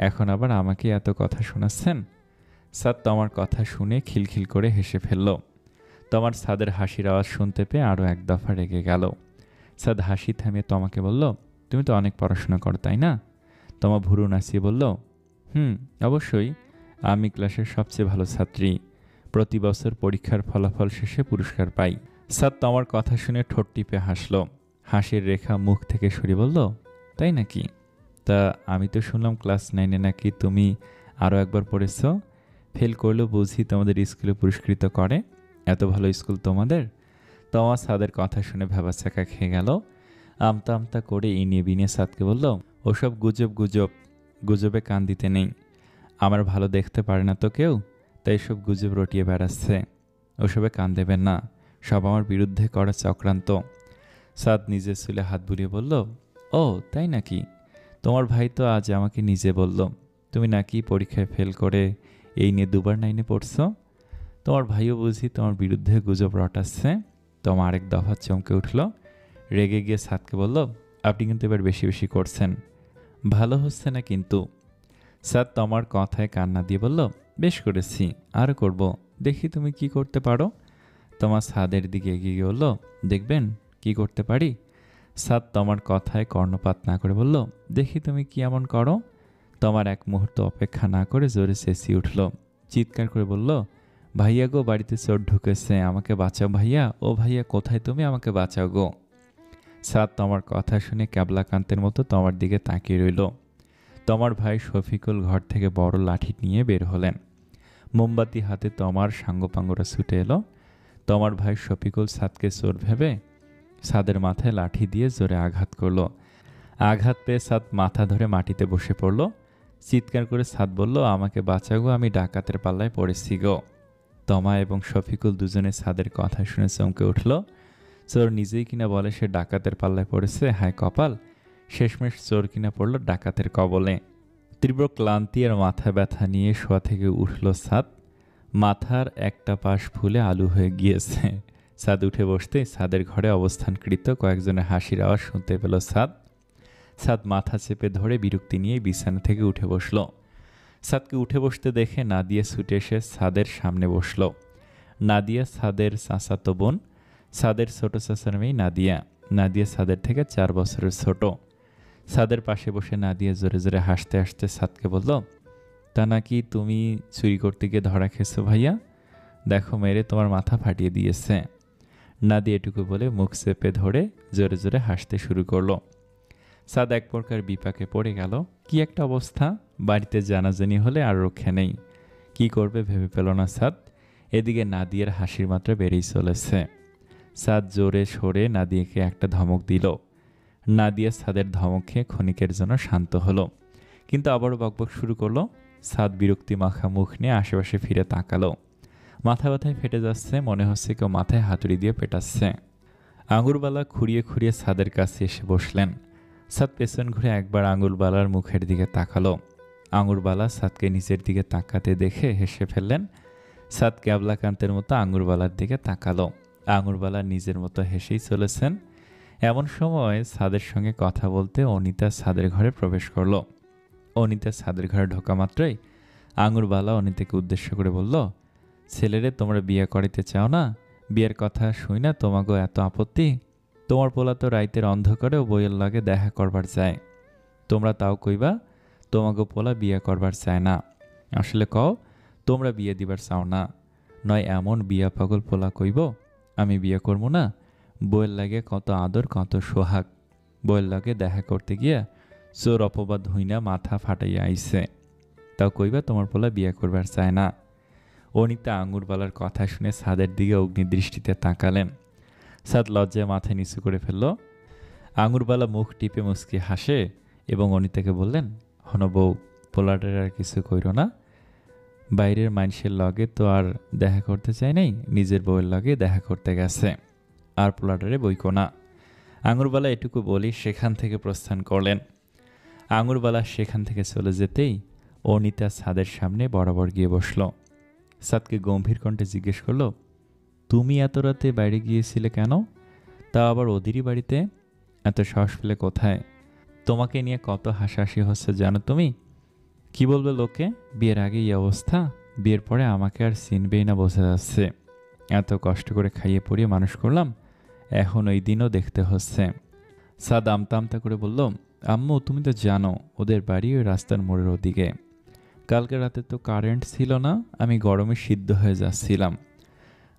এখন আবার আমাকে এত কথা শোনাচ্ছেন? সাদ তমার কথা শুনে খিলখিল করে হেসে ফেলল। তমার সাদের হাসির আওয়াজ শুনতে পেয়ে আরও এক দফা রেগে গেল। সাদ হাসি থামিয়ে তমাকে বলল, তুমি তো অনেক পড়াশোনা করো তাই না? তমা ভুরু নাচিয়ে বলল, অবশ্যই, আমি ক্লাসের সবচেয়ে ভালো ছাত্রী। প্রতি বছর পরীক্ষার ফলাফল শেষে পুরস্কার পাই। সাদ তমার কথা শুনে ঠোঁট টিপে হাসল। হাসির রেখা মুখ থেকে সরিয়ে বলল, তাই নাকি? তা আমি তো শুনলাম ক্লাস 9-এ নাকি তুমি আরও একবার পড়েছ। ফেল করলেও বুঝি তোমাদের স্কুলে পুরস্কৃত করে? এত ভালো স্কুল তোমাদের? তমা সাদের কথা শুনে ভ্যাবাচাকা খেয়ে গেল। আমতা আমতা করে ইনিয়ে বিনিয়ে সাদকে বলল, ওসব গুজব গুজব, গুজবে কান দিতে নেই। আমার ভালো দেখতে পারে না তো কেউ, তাই সব গুজব রটিয়ে বেড়াচ্ছে। ওসবে কান দেবেন না, সব আমার বিরুদ্ধে করা চক্রান্ত। সাদ নিজের চুলে হাত বুলিয়ে বলল, ও তাই নাকি? তোমার ভাই তো আজ আমাকে নিজে বলল তুমি নাকি পরীক্ষায় ফেল করে এই নিয়ে 2বার 9-এ পড়ছো। তোমার ভাইও বুঝি তোমার বিরুদ্ধে গুজব রটাচ্ছে। তোমার আরেক দফা চমকে উঠল। রেগে গিয়ে সাদকে বলল, আপনি কিন্তু এবার বেশি বেশি করছেন। ভালো হচ্ছে না কিন্তু। সাদ তমার কথায় কান্না দিয়ে বলল, বেশ করেছি, আর করব, দেখি তুমি কি করতে পারো। তমা সাদের দিকে এগিয়ে গিয়ে বলল, দেখবেন কি করতে পারি। সাদ তমার কথায় কর্ণপাত না করে বলল, দেখি তুমি কি এমন করো। তমার এক মুহূর্ত অপেক্ষা না করে জোরে চেঁচিয়ে উঠল, চিৎকার করে বলল, ভাইয়া গো, বাড়িতে চোর ঢুকেছে, আমাকে বাঁচাও ভাইয়া, ও ভাইয়া কোথায় তুমি, আমাকে বাঁচাও গো। সাদ তমার কথা শুনে ক্যাবলাকান্তের মতো তমার দিকে তাকিয়ে রইল। তমার ভাই শফিকুল ঘর থেকে বড় লাঠি নিয়ে বের হলেন। মোমবাতি হাতে তমার সাঙ্গপাঙ্গরা ছুটে এলো। তমার ভাই শফিকুল সাদকে চোর ভেবে সাদের মাথায় লাঠি দিয়ে জোরে আঘাত করলো। আঘাত পেয়ে সাদ মাথা ধরে মাটিতে বসে পড়ল। চিৎকার করে সাদ বলল, আমাকে বাঁচাও গো, আমি ডাকাতের পাল্লায় পড়েছি গো। তমা এবং শফিকুল দুজনে সাদের কথা শুনে চমকে উঠল। চোর নিজেই কিনা বলে সে ডাকাতের পাল্লায় পড়েছে, হায় কপাল, শেষমেশ চোর কিনা পড়ল ডাকাতের কবলে। তীব্র ক্লান্তি আর মাথা ব্যথা নিয়ে শোয়া থেকে উঠল সাদ। মাথার একটা পাশ ফুলে আলু হয়ে গিয়েছে। সাদ উঠে বসতেই সাদের ঘরে অবস্থানকৃত কয়েকজনের হাসির আওয়াজ শুনতে পেল সাদ। সাদ মাথা চেপে ধরে বিরক্তি নিয়ে বিছানা থেকে উঠে বসল। সাদকে উঠে বসতে দেখে নাদিয়া ছুটে এসে সাদের সামনে বসল। নাদিয়া সাদের চাচাতো বোন। সাদের ছোট চাচার মেয়ে নাদিয়া। নাদিয়া সাদের থেকে 4 বছরের ছোট। সাদের পাশে বসে নাদিয়া জোরে জোরে হাসতে হাসতে সাদকে বলল, তা নাকি তুমি চুরি করতে গিয়ে ধরা খেয়েছো ভাইয়া, দেখো মেরে তোমার মাথা ফাটিয়ে দিয়েছে। নাদিয়া এটুকু বলে মুখ চেপে ধরে জোরে জোরে হাসতে শুরু করলো। সাদ এক প্রকার বিপাকে পড়ে গেল। কি একটা অবস্থা, বাড়িতে জানাজানি হলে আর রক্ষা নেই। কি করবে ভেবে পেল না সাদ। এদিকে নাদিয়ার হাসির মাত্রা বেড়েই চলেছে। সাদ জোরে সরে নাদিয়াকে একটা ধমক দিল। নাদিয়া সাদের ধমক খেয়ে ক্ষণিকের জন্য শান্ত হলো, কিন্তু আবারও বকবক শুরু করলো। সাদ বিরক্তি মাখা মুখ নিয়ে আশেপাশে ফিরে তাকালো। মাথা ব্যথায় ফেটে যাচ্ছে, মনে হচ্ছে কেউ মাথায় হাতুড়ি দিয়ে পেটাচ্ছে। আঙুরবালা খুঁড়িয়ে খুঁড়িয়ে সাদের কাছে এসে বসলেন। সাদ পেছন ঘুরে একবার আঙুরবালার মুখের দিকে তাকালো। আঙুরবালা সাদকে নিচের দিকে তাকাতে দেখে হেসে ফেললেন। সাদ ক্যাবলাকান্তের মতো আঙুরবালার দিকে তাকালো। আঙুরবালা নিজের মতো হেসেই চলেছেন। এমন সময় সাদের সঙ্গে কথা বলতে অনিতা সাদের ঘরে প্রবেশ করল। অনিতা সাদের ঘরে ঢোকা মাত্রই আঙুরবালা অনিতাকে উদ্দেশ্য করে বলল, ছেলেরে তোমরা বিয়ে করিতে চাও না? বিয়ের কথা শুই না তোমাগো এত আপত্তি? তোমার পোলা তো রাইতের অন্ধকারেও বইয়ের লাগে দেখা করবার চায়, তোমরা তাও কইবা তোমাগো পোলা বিয়ে করবার চায় না। আসলে কও তোমরা বিয়ে দিবার চাও না, নয় এমন বিয়া পাগল পোলা কইব আমি বিয়ে করবো না? বইয়ের লাগে কত আদর কত সোহাগ, বইয়ের লাগে দেখা করতে গিয়া চোর অপবাদ হইনা মাথা ফাটাইয়া আইছে, তাও কইবা তোমার পোলা বিয়ে করবার চায় না। অনিতা আঙুরবালার কথা শুনে সাদের দিকে অগ্নিদৃষ্টিতে তাকালেন। সাদ লজ্জায় মাথা নিচু করে ফেলল। আঙুরবালা মুখ টিপে মুচকি হাসে এবং অনিতাকে বললেন, হন বউ, পোলাটার আর কিছু কইর না, বাইরের মানুষের লগে তো আর দেখা করতে চাই নাই, নিজের বউয়ের লগে দেখা করতে গেছে, আর পোলাটারে বইকো না। আঙুরবালা এটুকু বলি সেখান থেকে প্রস্থান করলেন। আঙুরবালা সেখান থেকে চলে যেতেই অনিতা সাদের সামনে বরাবর গিয়ে বসল। সাদকে গম্ভীর কণ্ঠে জিজ্ঞেস করলো, তুমি এত রাতে বাইরে গিয়েছিলে কেন? তা আবার ওদেরই বাড়িতে? এত সাহস পেলে কোথায়? তোমাকে নিয়ে কত হাসাহাসি হচ্ছে জানো তুমি? কি বলবে লোকে, বিয়ের আগে এই অবস্থা, বিয়ের পরে আমাকে আর চিনবেই না বোঝা যাচ্ছে। এত কষ্ট করে খাইয়ে পড়িয়ে মানুষ করলাম, এখন ওই দিনও দেখতে হচ্ছে। সাদ আমতা আমতা করে বলল, আম্মু তুমি তো জানো ওদের বাড়ি ওই রাস্তার মোড়ের ওদিকে। কালকে রাতে তো কারেন্ট ছিল না, আমি গরমে সিদ্ধ হয়ে যাচ্ছিলাম।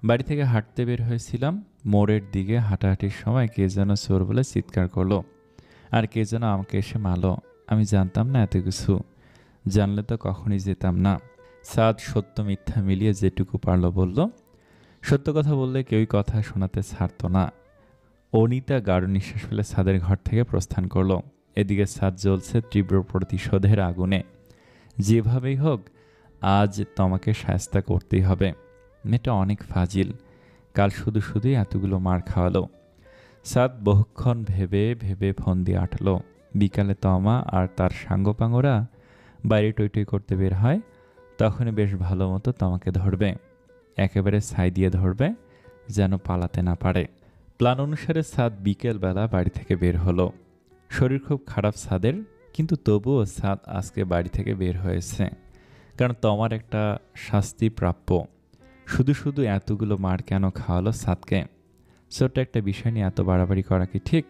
বাড়ি থেকে হাঁটতে বের হয়েছিলাম, মোড়ের দিকে হাঁটাহাঁটির সময় কে যেন চোর বলে চিৎকার করলো, আর কে যেন আমাকে এসে মারলো। আমি জানতাম না এত কিছু, জানলে তো কখনই যেতাম না। সাদ সত্য মিথ্যা মিলিয়ে যেটুকু পারল বলল। সত্য কথা বললে কেউই কথা শোনাতে ছাড়ত না। অনিতা গাঢ় নিঃশ্বাস ফেলে সাদের ঘর থেকে প্রস্থান করলো। এদিকে সাদ জ্বলছে তীব্র প্রতিশোধের আগুনে। যেভাবেই হোক আজ তোমাকে শায়েস্তা করতেই হবে। মেয়েটা অনেক ফাজিল, কাল শুধু শুধুই এতগুলো মার খাওয়ালো। সাদ বহুক্ষণ ভেবে ভেবে ফোন দিয়ে আটলো। বিকালে তমা আর তার সাঙ্গপাঙ্গরা বাইরে টইটই করতে বের হয়, তখনই বেশ ভালো মতো তমাকে ধরবে, একেবারে ছাই দিয়ে ধরবে, যেন পালাতে না পারে। প্ল্যান অনুসারে সাদ বিকেলবেলা বাড়ি থেকে বের হলো। শরীর খুব খারাপ সাদের, কিন্তু তবুও সাদ আজকে বাড়ি থেকে বের হয়েছে, কারণ তোমার একটা শাস্তি প্রাপ্য। শুধু শুধু এতগুলো মার কেন খাওয়ালো সাদকে? ছোট্ট একটা বিষয় নিয়ে এত বাড়াবাড়ি করা কি ঠিক?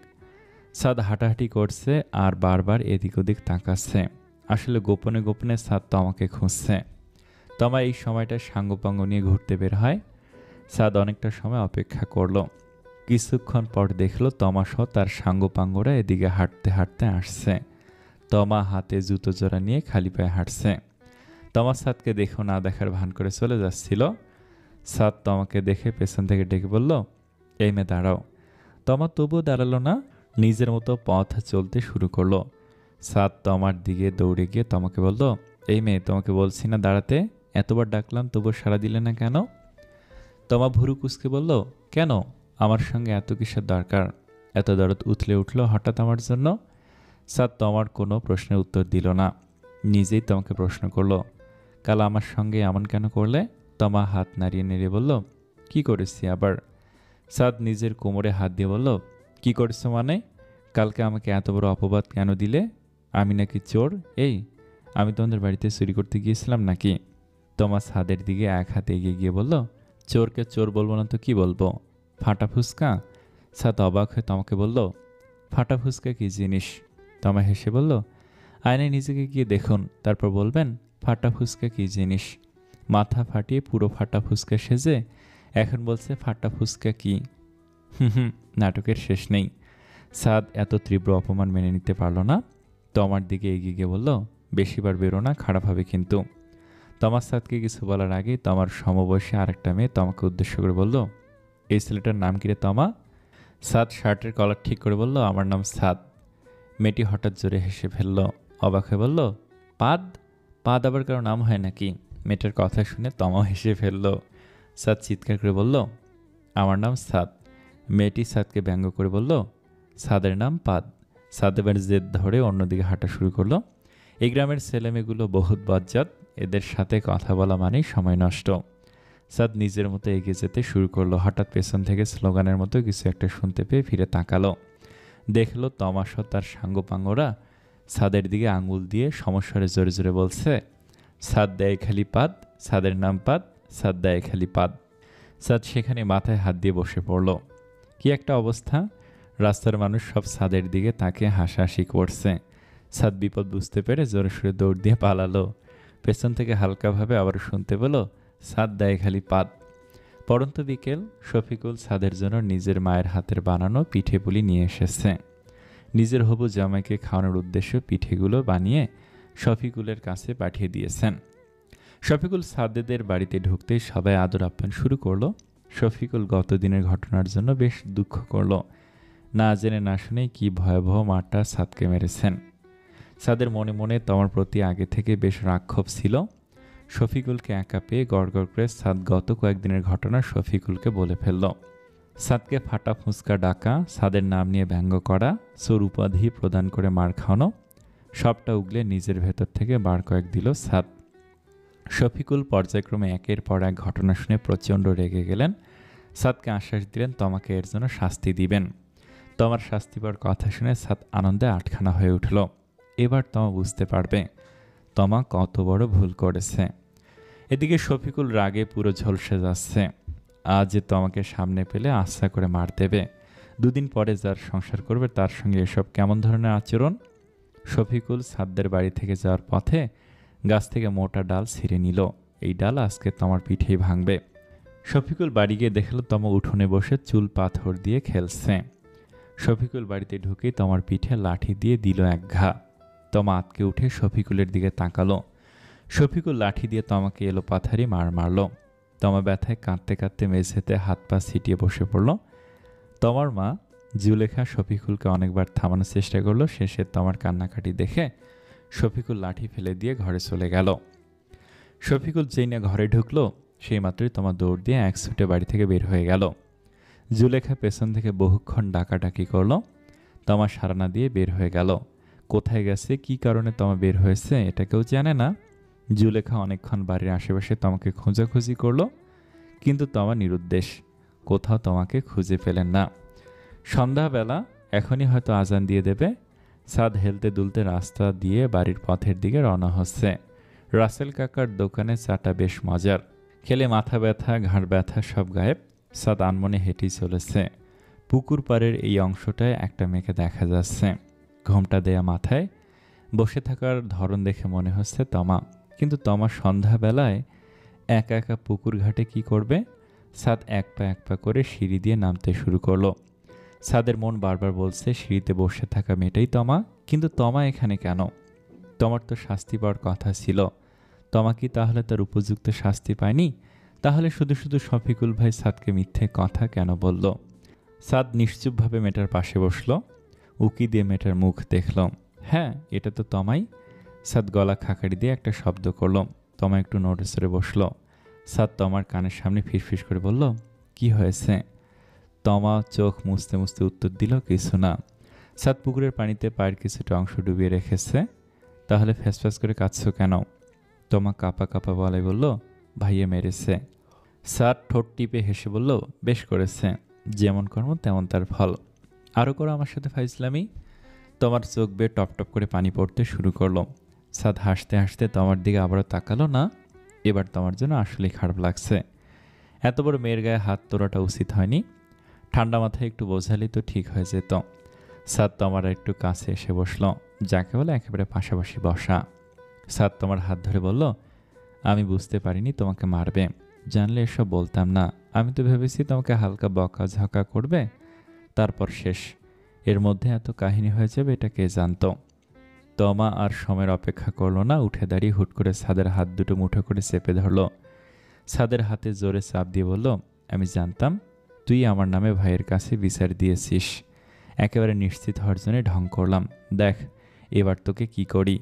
সাদ হাঁটাহাঁটি করছে আর বারবার এদিক ওদিক তাকাচ্ছে। আসলে গোপনে গোপনে সাদ তমাকে খুঁজছে। তমা এই সময়টা সাঙ্গপাঙ্গ নিয়ে ঘুরতে বের হয়। সাদ অনেকটা সময় অপেক্ষা করলো। কিছুক্ষণ পর দেখলো তমা সহ তার সাঙ্গপাঙ্গরা এদিকে হাঁটতে হাঁটতে আসছে। তমা হাতে জুতো জোড়া নিয়ে খালি পায়ে হাঁটছে। তমা সাদকে দেখেও না দেখার ভান করে চলে যাচ্ছিল। সাদ তমাকে দেখে পেছন থেকে ডেকে বলল, এই মেয়ে দাঁড়াও। তমা তবুও দাঁড়ালো না, নিজের মতো পথ চলতে শুরু করলো। সাদ তমার দিকে দৌড়ে গিয়ে তমাকে বলল, এই মেয়ে, তোমাকে বলছি না দাঁড়াতে, এতবার ডাকলাম তবুও সাড়া দিলে না কেন? তমা ভুরু কুচকে বলল, কেন? আমার সঙ্গে এত কিসের দরকার? এত দরদ উথলে উঠল হঠাৎ আমার জন্য? সাদ তমার কোনো প্রশ্নের উত্তর দিল না, নিজেই তোমাকে প্রশ্ন করলো, কাল আমার সঙ্গে এমন কেন করলে? তমা হাত নাড়িয়ে নেড়িয়ে বলল, কি করেছি আবার? সাদ নিজের কোমরে হাত দিয়ে বলল, কি করেছো মানে? কালকে আমাকে এত বড় অপবাদ কেন দিলে? আমি নাকি চোর? এই, আমি তোমাদের বাড়িতে চুরি করতে গিয়েছিলাম নাকি? তমা সাদের দিকে এক হাতে এগিয়ে গিয়ে বলল, চোরকে চোর বলবো না তো কি বলবো? ফাটা ফুসকা? সাদ অবাক হয়ে তোমাকে বলল, ফাটা ফুসকা কি জিনিস? তমা হেসে বলল, আয়নায় নিজেকে গিয়ে দেখুন, তারপর বলবেন ফাটা ফুসকা কি জিনিস। মাথা ফাটিয়ে পুরো ফাটা ফুসকা সেজে এখন বলছে ফাটা ফুসকা কি? হুম, নাটকের শেষ নেই। সাদ এত তীব্র অপমান মেনে নিতে পারল না। তমার দিকে এগিয়ে গিয়ে বলল, বেশিবার বেরো না, খারাপ হবে কিন্তু। তমার সাদকে কিছু বলার আগেই তমার সমবয়সী আরেকটা মেয়ে তমাকে উদ্দেশ্য করে বলল, এই ছেলেটার নাম কি রে তমা? সাদ শার্টের কলার ঠিক করে বলল, আমার নাম সাদ। মেয়েটি হঠাৎ জোরে হেসে ফেলল, অবাক হয়ে বলল, পাদ? পাদ আবার কারো নাম হয় নাকি? মেয়েটার কথা শুনে তমাও হেসে ফেলল। সাদ চিৎকার করে বলল, আমার নাম সাদ। মেয়েটি সাদকে ব্যঙ্গ করে বলল, সাদের নাম পাদ। সাদ এবার জেদ ধরে অন্যদিকে হাঁটা শুরু করলো। এই গ্রামের ছেলেমেয়েগুলো বহুত বজ্জাত, এদের সাথে কথা বলা মানেই সময় নষ্ট। সাদ নিজের মতো এগিয়ে যেতে শুরু করলো। হঠাৎ পেছন থেকে স্লোগানের মতো কিছু একটা শুনতে পেয়ে ফিরে তাকালো। দেখলো তমাশ তার সাঙ্গপাঙ্গরা সাদের দিকে আঙুল দিয়ে সমস্বরে জোরে জোরে বলছে, সাদ দেয় খালি পাদ, সাদের নাম পাদ, সাদ দেয় খালি পাদ। সাদ সেখানে মাথায় হাত দিয়ে বসে পড়ল। কি একটা অবস্থা! রাস্তার মানুষ সব সাদের দিকে তাকে হাসাহাসি করছে। সাদ বিপদ বুঝতে পেরে জোরে সোরে দৌড় দিয়ে পালালো। পেছন থেকে হালকাভাবে আবার শুনতে পেল, সাদ দেয় খালি পাদ। পরন্ত বিকেল। শফিকুল সাদের জন্য নিজের মায়ের হাতের বানানো পিঠে পুলি নিয়ে এসেছে। নিজের হবু জামাইকে খাওয়ানোর উদ্দেশ্যে পিঠেগুলো বানিয়ে শফিকুলের কাছে পাঠিয়ে দিয়েছেন। শফিকুল সাদেদের বাড়িতে ঢুকতেই সবাই আদর আপ্যায়ন শুরু করলো। শফিকুল গতদিনের ঘটনার জন্য বেশ দুঃখ করল। না জেনে না শুনেই কি ভয়াবহ মারটা সাদকে মেরেছেন। সাদের মনে মনে তোমার প্রতি আগে থেকে বেশ রাক্ষোভ ছিল। শফিকুলকে একা পেয়ে গড় গড় করে সাদ গত কয়েকদিনের ঘটনা শফিকুলকে বলে ফেলল। সাদকে ফাটা ফুঁসকা ডাকা, সাদের নাম নিয়ে ব্যঙ্গ করা, চোর উপাধি প্রদান করে মার খাওয়ানো, সবটা উগলে নিজের ভেতর থেকে বার কয়েক দিল সাদ। শফিকুল পর্যায়ক্রমে একের পর এক ঘটনা শুনে প্রচণ্ড রেগে গেলেন। সাদকে আশ্বাস দিলেন তোমাকে এর জন্য শাস্তি দিবেন। তোমার শাস্তি পাওয়ার কথা শুনে সাদ আনন্দে আটখানা হয়ে উঠল। এবার তমা বুঝতে পারবে তমা কত বড় ভুল করেছে। এদিকে শফিকুল রাগে পুরো ঝলসে যাচ্ছে। আজ যে তোমাকে সামনে পেলে আশা করে মার দেবে। দুদিন পরে যার সংসার করবে তার সঙ্গে এসব কেমন ধরনের আচরণ? শফিকুল সাদদের বাড়ি থেকে যাওয়ার পথে গাছ থেকে মোটা ডাল ছিঁড়ে নিল। এই ডাল আজকে তোমার পিঠেই ভাঙবে। শফিকুল বাড়ি গিয়ে দেখল তমা উঠোনে বসে চুল পাথর দিয়ে খেলছে। শফিকুল বাড়িতে ঢুকেই তোমার পিঠে লাঠি দিয়ে দিল এক ঘা। তমা আতকে উঠে শফিকুলের দিকে তাকালো। শফিকুল লাঠি দিয়ে তমাকে এলো পাথারি মার মারল। তমা ব্যথায় কাঁদতে কাঁদতে মেঝেতে হাত পা ছিটিয়ে বসে পড়ল। তমার মা জুলেখা শফিকুলকে অনেকবার থামানোর চেষ্টা করলো। শেষে তমার কান্নাকাটি দেখে শফিকুল লাঠি ফেলে দিয়ে ঘরে চলে গেল। শফিকুল যেই না ঘরে ঢুকলো সেই মাত্রই তমা দৌড় দিয়ে এক ছুটে বাড়ি থেকে বের হয়ে গেল। জুলেখা পেছন থেকে বহুক্ষণ ডাকাডাকি করলো। তমা সাড়া না দিয়ে বের হয়ে গেল। কোথায় গেছে, কি কারণে তমা বের হয়েছে এটা কেউ জানে না। জুলেখা অনেকক্ষণ বাড়ির আশেপাশে তমাকে খোঁজাখুঁজি করলো, কিন্তু তমা নিরুদ্দেশ। কোথাও তমাকে খুঁজে পেলেন না। সন্ধ্যাবেলা, এখনই হয়তো আজান দিয়ে দেবে। সাদ হেলতে দুলতে রাস্তা দিয়ে বাড়ির পথের দিকে রওনা হচ্ছে। রাসেল কাকার দোকানে চাটা বেশ মজার, খেলে মাথা ব্যথা ঘাড় ব্যথা সব গায়েব। সাদ আনমনে হেঁটেই চলেছে। পুকুর পাড়ের এই অংশটায় একটা মেয়েকে দেখা যাচ্ছে। ঘোমটা দেয়া মাথায় বসে থাকার ধরন দেখে মনে হচ্ছে তমা। কিন্তু তমা সন্ধ্যাবেলায় একা একা পুকুর ঘাটে কি করবে? সাদ এক পা করে সিঁড়ি দিয়ে নামতে শুরু করলো। সাদের মন বারবার বলছে সিঁড়িতে বসে থাকা মেয়েটাই তমা, কিন্তু তমা এখানে কেন? তমার তো শাস্তি পাওয়ার কথা ছিল। তমা কি তাহলে তার উপযুক্ত শাস্তি পায়নি? তাহলে শুধু শুধু শফিকুল ভাই সাদকে মিথ্যে কথা কেন বলল? সাদ নিশ্চুপভাবে মেয়েটার পাশে বসল, উকি দিয়ে মেয়েটার মুখ দেখল। হ্যাঁ, এটা তো তমাই। সাদ গলা খাকারি দিয়ে একটা শব্দ করল। তমা একটু নোটিসে বসল। সাদ তমার কানের সামনে ফিসফিস করে বলল, কি হয়েছে? তমা চোখ মুছতে মুছতে উত্তর দিল, কিছু না। সাদ পুকুরের পানিতে পায়ের কিছুটা অংশ ডুবিয়ে রেখেছে। তাহলে ফ্যাসফ্যাস করে কাঁদছো কেন? তমা কাঁপা কাঁপা গলায় বলল, ভাইয়া মেরেছে। সাদ ঠোঁট টিপে হেসে বলল, বেশ করেছে, যেমন কর্ম তেমন তার ফল। আরও করো আমার সাথে ফাইজলামি। তোমার চোখ বেয়ে টপ টপ করে পানি পড়তে শুরু করলো। সাদ হাসতে হাসতে তোমার দিকে আবারও তাকালো না। এবার তোমার জন্য আসলেই খারাপ লাগছে। এত বড় মেয়ের গায়ে হাত তোলাটা উচিত হয়নি। ঠান্ডা মাথায় একটু বোঝালেই তো ঠিক হয়ে যেত। সাদ তোমার একটু কাছে এসে বসলো, যাকে বলে একেবারে পাশাপাশি বসা। সাদ তোমার হাত ধরে বলল, আমি বুঝতে পারিনি তোমাকে মারবে। জানলে এসব বলতাম না। আমি তো ভেবেছি তোমাকে হালকা বকাঝকা করবে, তারপর শেষ। এর মধ্যে এত কাহিনী হয়ে যাবে এটা কে জানতো? তমা আর সময়ের অপেক্ষা করলো না, উঠে দাঁড়িয়ে হুট করে সাদের হাত দুটো মুঠো করে চেপে ধরলো। সাদের হাতে জোরে চাপ দিয়ে বলল, আমি জানতাম তুই আমার নামে ভাইয়ের কাছে বিচার দিয়েছিস। একেবারে নিশ্চিত হওয়ার জন্য ঢং করলাম। দেখ এবার তোকে কি করি।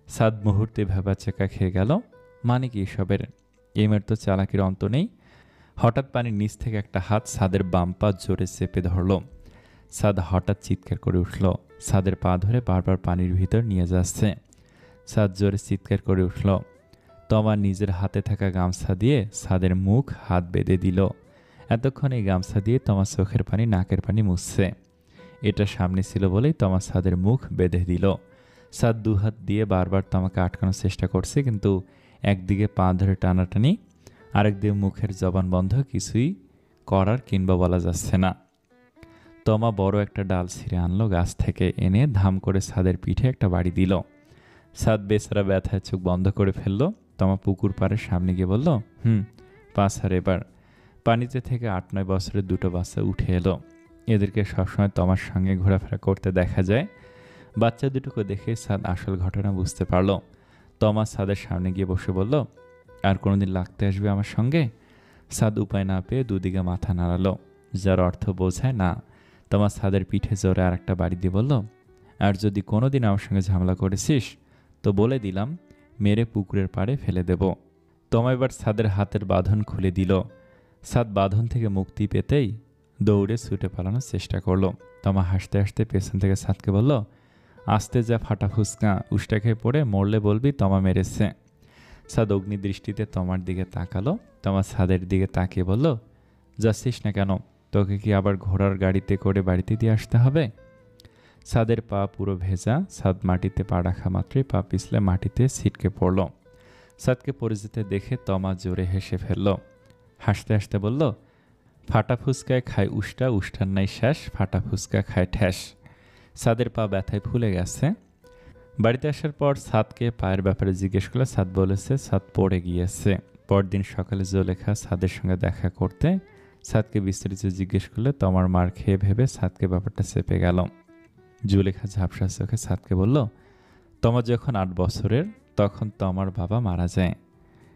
সাদ মুহূর্তে ভেবাচেকা খেয়ে গেল। মানে কি এসবের? এমের তো চালাকির অন্ত নেই। হঠাৎ পানির নিচ থেকে একটা হাত সাদের বাম পা জোরে চেপে ধরল। সাদ হঠাৎ চিৎকার করে উঠল। সাদের পা ধরে বারবার পানির ভিতর নিয়ে যাচ্ছে। সাদ জোরে চিৎকার করে উঠল। তমা নিজের হাতে থাকা গামছা দিয়ে সাদের মুখ হাত বেঁধে দিল। এতক্ষণ এই গামছা দিয়ে তমা চোখের পানি নাকের পানি মুছছে। এটা সামনে ছিল বলেই তমা সাদের মুখ বেঁধে দিল। সাদ দুহাত দিয়ে বারবার তমাকে আটকানোর চেষ্টা করছে, কিন্তু একদিকে পা ধরে টানাটানি, আরেকদিকে মুখের জবান বন্ধ, কিছুই করার কিংবা বলা যাচ্ছে না। তমা বড় একটা ডাল ছিঁড়ে আনলো গাছ থেকে, এনে ধাম করে সাদের পিঠে একটা বাড়ি দিল। সাদ বেচারা ব্যথায় চোখ বন্ধ করে ফেললো। তমা পুকুর পাড়ের সামনে গিয়ে বলল, পাঁচ আর এবার। পানিতে থেকে ৮-৯ বছরের দুটো বাচ্চা উঠে এলো। এদেরকে সবসময় তমার সঙ্গে ঘোরাফেরা করতে দেখা যায়। বাচ্চা দুটোকে দেখে সাদ আসল ঘটনা বুঝতে পারল। তমা সাদের সামনে গিয়ে বসে বলল, আর কোনোদিন লাগতে আসবে আমার সঙ্গে? সাদ উপায় না পেয়ে দুদিকে মাথা নাড়ালো, যার অর্থ বোঝায় না। তমা সাদের পিঠে জোরে আর একটা বাড়ি দিয়ে বলল, আর যদি কোনোদিন আমার সঙ্গে ঝামেলা করেছিস তো বলে দিলাম মেরে পুকুরের পাড়ে ফেলে দেব। তমা এবার সাদের হাতের বাঁধন খুলে দিল। সাদ বাঁধন থেকে মুক্তি পেতেই দৌড়ে ছুটে পালানোর চেষ্টা করলো। তমা হাসতে হাসতে পেছন থেকে সাদকে বলল, আস্তে যা ফাটা ফুসকা, উষ্টা খেয়ে পড়ে মরলে বলবি তমা মেরেছে। সাদ অগ্নিদৃষ্টিতে তমার দিকে তাকালো। তমা সাদের দিকে তাকিয়ে বলল, যাচ্ছিস না কেন? তোকে কি আবার ঘোড়ার গাড়িতে করে বাড়িতে দিয়ে আসতে হবে? সাদের পা পুরো ভেজা। সাদ মাটিতে পা রাখা মাত্রই পা পিছলে মাটিতে ছিটকে পড়ল। সাদকে পড়ে যেতে দেখে তমা জোরে হেসে ফেলল। হাসতে হাসতে বলল, ফাটা ফুসকায় খায় উষ্টা, উষ্ঠার নাই শ্বাস, ফাটা ফুসকা খায় ঠ্যাস। সাদের পা ব্যথায় ফুলে গেছে। বাড়িতে আসার পর সাদকে পায়ের ব্যাপারে জিজ্ঞেস করলে সাদ বলেছে সাদ পড়ে গিয়েছে। পরদিন সকালে জুলেখা সাদের সঙ্গে দেখা করতে সাদকে বিস্তারিত জিজ্ঞেস করলে তমার মার খেয়ে ভেবে সাদকে ব্যাপারটা চেপে গেল। জুলেখা ঝাপসা চোখে সাদকে বলল, তমা যখন ৮ বছরের তখন তমার বাবা মারা যায়।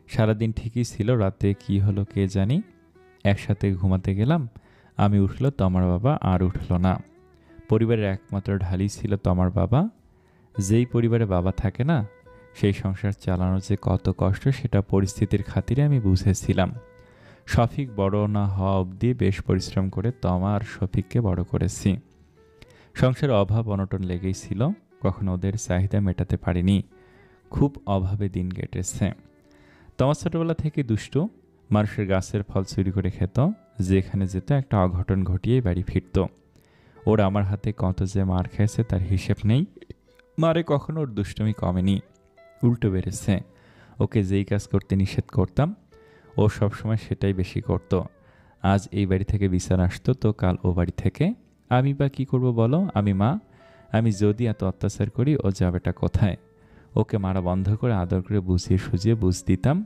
সারাদিন ঠিকই ছিল, রাতে কি হলো কে জানি। একসাথে ঘুমাতে গেলাম, আমি উঠল, তমার বাবা আর উঠল না। পরিবারের একমাত্র ঢালি ছিল তমার বাবা। যেই পরিবারে বাবা থাকে না, সেই সংসার চালানো যে কত কষ্ট সেটা পরিস্থিতির খাতিরে আমি বুঝেছিলাম। শফিক বড় না হওয়া অবধি বেশ পরিশ্রম করে তমা আর শফিককে বড় করেছি। সংসারে অভাব অনটন লেগেই ছিল, কখনো ওদের চাহিদা মেটাতে পারিনি। খুব অভাবে দিন কেটেছে। তমা ছোটবেলা থেকে দুষ্টু, মানুষের গাছের ফল চুরি করে খেত, যেখানে যেত একটা অঘটন ঘটিয়েই বাড়ি ফিরত। ওর আমার হাতে কত যে মার খেয়েছে তার হিসেব নেই। মারে কখনো ওর দুষ্টুমি কমেনি, উল্টো বেড়েছে। ওকে যেই কাজ করতে নিষেধ করতাম ও সবসময় সেটাই বেশি করত। আজ এই বাড়ি থেকে বিচার আসতো তো কাল ও বাড়ি থেকে। আমি বা কি করব বলো? আমি মা, আমি যদি এত অত্যাচার করি ও যাবেটা কোথায়? ওকে মারা বন্ধ করে আদর করে বুঝিয়ে সুঝিয়ে বুঝ দিতাম।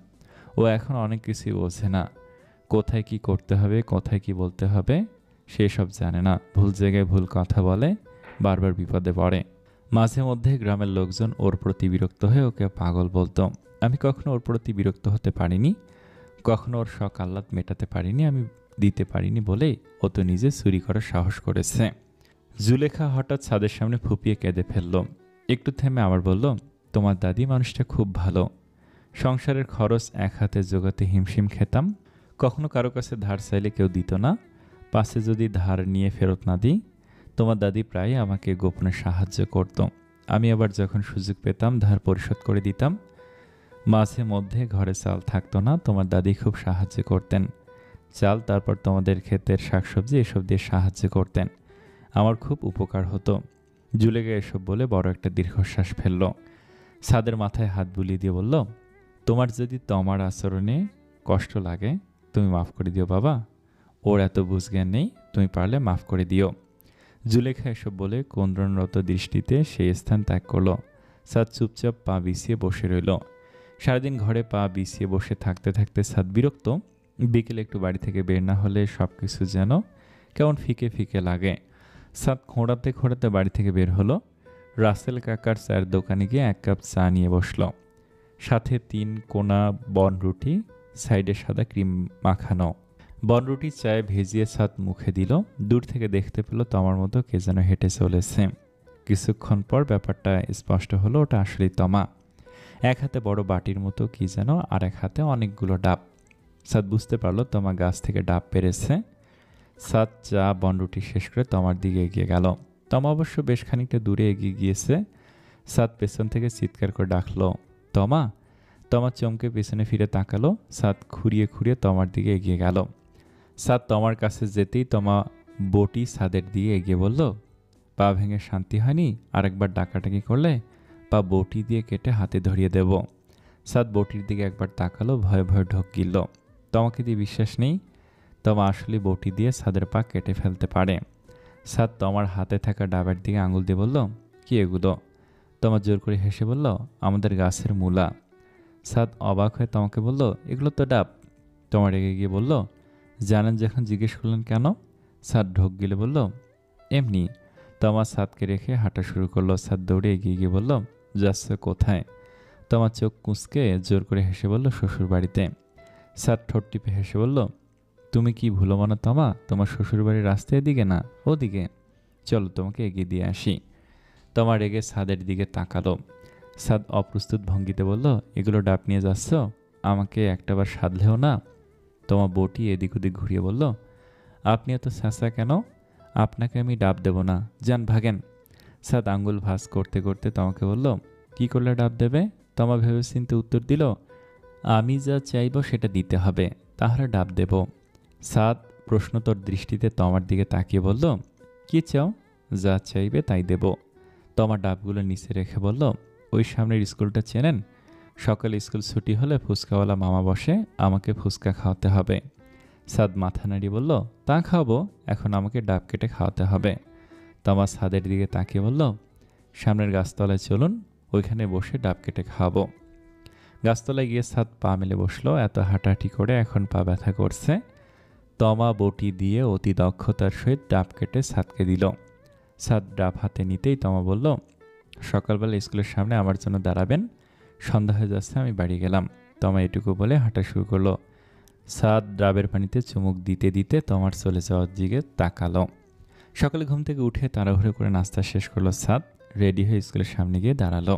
ও এখন অনেক কিছুই বোঝে না, কোথায় কি করতে হবে, কোথায় কি বলতে হবে সেসব জানে না। ভুল জায়গায় ভুল কথা বলে, বারবার বিপদে পড়ে। মাঝে মধ্যে গ্রামের লোকজন ওর প্রতি বিরক্ত হয়ে ওকে পাগল বলতো। আমি কখনো ওর প্রতি বিরক্ত হতে পারিনি, কখনো ওর শখ আহ্লাদ মেটাতে পারিনি, আমি দিতে পারিনি বলেই ও তো নিজে চুরি করার সাহস করেছে। জুলেখা হঠাৎ ছাদের সামনে ফুপিয়ে কেঁদে ফেলল। একটু থেমে আবার বলল, তোমার দাদি মানুষটা খুব ভালো। সংসারের খরচ এক হাতে জোগাতে হিমশিম খেতাম। কখনো কারো কাছে ধার চাইলে কেউ দিত না, পাশে যদি ধার নিয়ে ফেরত না দিই তোমার দাদি প্রায় আমাকে গোপনে সাহায্য করত। আমি আবার যখন সুযোগ পেতাম ধার পরিশোধ করে দিতাম। মাঝে মধ্যে ঘরে চাল থাকতো না, তোমার দাদি খুব সাহায্য করতেন। চাল, তারপর তোমাদের ক্ষেতের শাকসবজি এসব দিয়ে সাহায্য করতেন। আমার খুব উপকার হতো। জুলেখা এসব বলে বড় একটা দীর্ঘশ্বাস ফেলল। ছাদের মাথায় হাত বুলিয়ে দিয়ে বলল, তোমার যদি তোমার আচরণে কষ্ট লাগে তুমি মাফ করে দিও বাবা। ওর এত বুঝজ্ঞান নেই, তুমি পারলে মাফ করে দিও। জুলেখা এসব বলে ক্রন্দনরত দৃষ্টিতে সেই স্থান ত্যাগ করল। সাদ চুপচাপ পা বিছিয়ে বসে রইল। সারাদিন ঘরে পা বিছিয়ে বসে থাকতে থাকতে সাদ বিরক্ত। বিকেলে একটু বাড়ি থেকে বের না হলে সব কিছু যেন কেমন ফিকে ফিকে লাগে। সাদ খোঁড়াতে খোঁড়াতে বাড়ি থেকে বের হলো। রাসেল কাকার চায়ের দোকানে গিয়ে 1 কাপ চা নিয়ে বসল, সাথে 3 কোনা বনরুটি, সাইডে সাদা ক্রিম মাখানো। বনরুটি চায়ে ভেজিয়ে সাদ মুখে দিল। দূর থেকে দেখতে পেল তমার মতো কে যেন হেঁটে চলেছে। কিছুক্ষণ পর ব্যাপারটা স্পষ্ট হলো, ওটা আসলেই তমা। এক হাতে বড় বাটির মতো কি যেন, আর এক হাতে অনেকগুলো ডাব। সাদ বুঝতে পারলো তমা গাছ থেকে ডাব পেরেছে। সাদ চা বনরুটি শেষ করে তমার দিকে এগিয়ে গেল। তমা অবশ্য বেশ খানিকটা দূরে এগিয়ে গিয়েছে। সাদ পেছন থেকে চিৎকার করে ডাকলো, তমা। তমা চমকে পেছনে ফিরে তাকালো। সাদ খুঁড়িয়ে খুঁড়িয়ে তমার দিকে এগিয়ে গেল। সাদ তমার কাছে যেতেই তমা বটি সাদের দিয়ে এগিয়ে বলল, পা ভেঙে শান্তি হয়নি, আরেকবার ডাকাটাকি করলে পা বটি দিয়ে কেটে হাতে ধরিয়ে দেব। সাদ বটির দিকে একবার তাকালো, ভয়ে ভয়ে ঢোক গিলল। তমাকে দিয়ে বিশ্বাস নেই, তমা আসলে বটি দিয়ে সাদের পা কেটে ফেলতে পারে। সাদ তমার হাতে থাকা ডাবের দিকে আঙুল দিয়ে বলল, কি এগুলো? তমা জোর করে হেসে বলল, আমাদের গাছের মূলা। সাদ অবাক হয়ে তমাকে বলল, এগুলো তো ডাব। তমা রেগে গিয়ে বলল, জানেন যখন জিজ্ঞেস করলেন কেন? সাদ ঢোক গিলে বলল, এমনি। তমা সাদকে রেখে হাঁটা শুরু করলো। সাদ দৌড়ে এগিয়ে গিয়ে বলল, যাচ্ছ কোথায়? তমা চোখ কুঁচকে জোর করে হেসে বলল, শ্বশুর বাড়িতে। সাদ ঠোঁট টিপে হেসে বলল, তুমি কি ভুলো মানো তমা, তোমার শ্বশুর বাড়ির রাস্তা এদিকে না, ওদিকে। চলো তোমাকে এগিয়ে দিয়ে আসি। তমা রেগে সাদের দিকে তাকালো। সাদ অপ্রস্তুত ভঙ্গিতে বলল, এগুলো ডাব নিয়ে যাচ্ছ, আমাকে একটাবার সাধলেও না। তমা বটি এদিক ওদিক ঘুরিয়ে বলল, আপনি এত স্যাঁচা কেন? আপনাকে আমি ডাব দেব না, যান ভাগেন। সাদ আঙ্গুল ভাঁজ করতে করতে তমাকে বলল, কি করলে ডাব দেবে? তমা ভেবেচিন্তে উত্তর দিল, আমি যা চাইব সেটা দিতে হবে, তাহলে ডাব দেব। সাদ প্রশ্নোত্তর দৃষ্টিতে তমার দিকে তাকিয়ে বলল, কি চাও? যা চাইবে তাই দেব। তমা ডাবগুলো নিচে রেখে বলল, ওই সামনের স্কুলটা চেনেন? সকালে স্কুল ছুটি হলে ফুচকাওয়ালা মামা বসে, আমাকে ফুচকা খাওয়াতে হবে। সাদ মাথা নাড়িয়ে বলল, তা খাওয়াবো, এখন আমাকে ডাব কেটে খাওয়াতে হবে। তমা সাদের দিকে তাকিয়ে বলল, সামনের গাছতলায় চলুন, ওইখানে বসে ডাব কেটে খাওয়াবো। গাছতলায় গিয়ে সাদ পা মেলে বসলো। এত হাঁটাহাঁটি করে এখন পা ব্যথা করছে। তমা বটি দিয়ে অতি দক্ষতার সহিত ডাব কেটে সাদকে দিল। সাদ ডাব হাতে নিতেই তমা বলল, সকালবেলা স্কুলের সামনে আমার জন্য দাঁড়াবেন, সন্ধ্যা হয়ে যাচ্ছে, আমি বাড়ি গেলাম। তমা এটুকু বলে হাঁটা শুরু করলো। সাদ ডাবের পানিতে চুমুক দিতে দিতে তমার চলে যাওয়ার দিকে তাকালো। সকালে ঘুম থেকে উঠে তাড়াহুড়ো করে নাস্তা শেষ করলো সাদ। রেডি হয়ে স্কুলের সামনে গিয়ে দাঁড়ালো।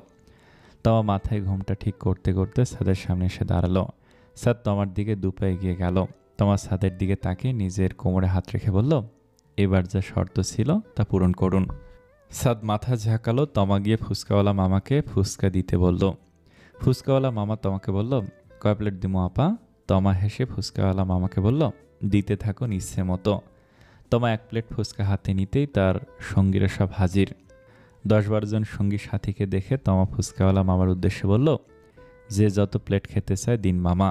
তমা মাথায় ঘুমটা ঠিক করতে করতে সাদের সামনে এসে দাঁড়ালো। সাদ তমার দিকে দুপা এগিয়ে গেল। তমা সাদের দিকে তাকিয়ে নিজের কোমরে হাত রেখে বলল, এবার যা শর্ত ছিল তা পূরণ করুন। সাদ মাথা ঝাঁকালো। তমা গিয়ে ফুচকাওয়ালা মামাকে ফুচকা দিতে বলল। ফুচকাওয়ালা মামা তমাকে বলল, কয় প্লেট দিমো আপা? তমা হেসে ফুচকাওয়ালা মামাকে বলল, দিতে থাকুন ইচ্ছে মতো। তমা 1 প্লেট ফুচকা হাতে নিতেই তার সঙ্গীরা সব হাজির। 10-12 জন সঙ্গী সাথীকে দেখে তমা ফুচকাওয়ালা মামার উদ্দেশ্যে বলল, যে যত প্লেট খেতে চায় দিন মামা।